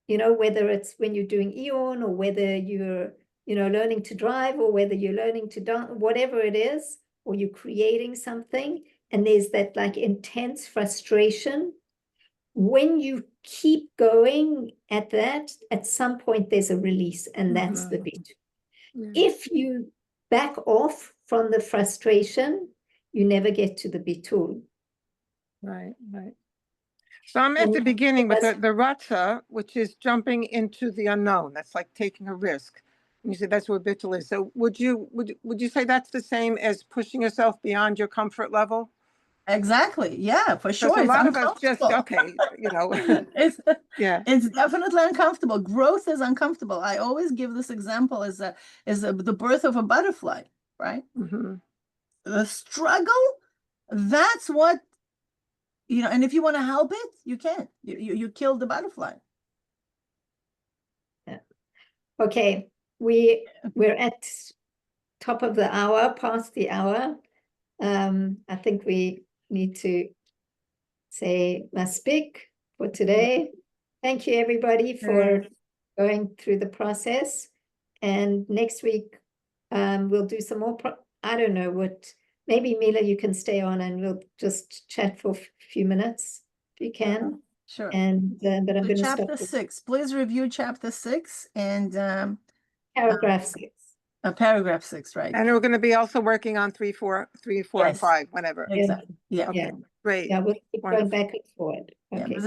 you know, whether it's when you're doing Eon or whether you're, you know, learning to drive or whether you're learning to dance, whatever it is, or you're creating something, and there's that like intense frustration, when you keep going at that, at some point there's a release, and that's the beat. Yeah. If you back off from the frustration, you never get to the bitul. Right. So I'm at the beginning with the ratza, which is jumping into the unknown. That's like taking a risk. And you said that's what bittul is. So would you say that's the same as pushing yourself beyond your comfort level? Exactly. Yeah, for sure. A lot of us just, okay, you know. It's definitely uncomfortable. Growth is uncomfortable. I always give this example as the birth of a butterfly, right? Mm-hmm. The struggle, that's what, you know, and if you want to help it, you can't. You kill the butterfly. Yeah. Okay. We're at top of the hour, past the hour. I think we need to say maspik for today. Thank you everybody for going through the process. And next week we'll do some more. I don't know what. Maybe Mila, you can stay on and we'll just chat for a few minutes if you can. Sure. And but I'm going to stop. Chapter 6. Please review chapter 6 and paragraph 6. Paragraph 6, right? And we're going to be also working on 3, 4, and 5, whenever. Exactly. Yeah. Okay. Yeah. Great. Yeah, we'll keep going back and forward. Okay. Yeah.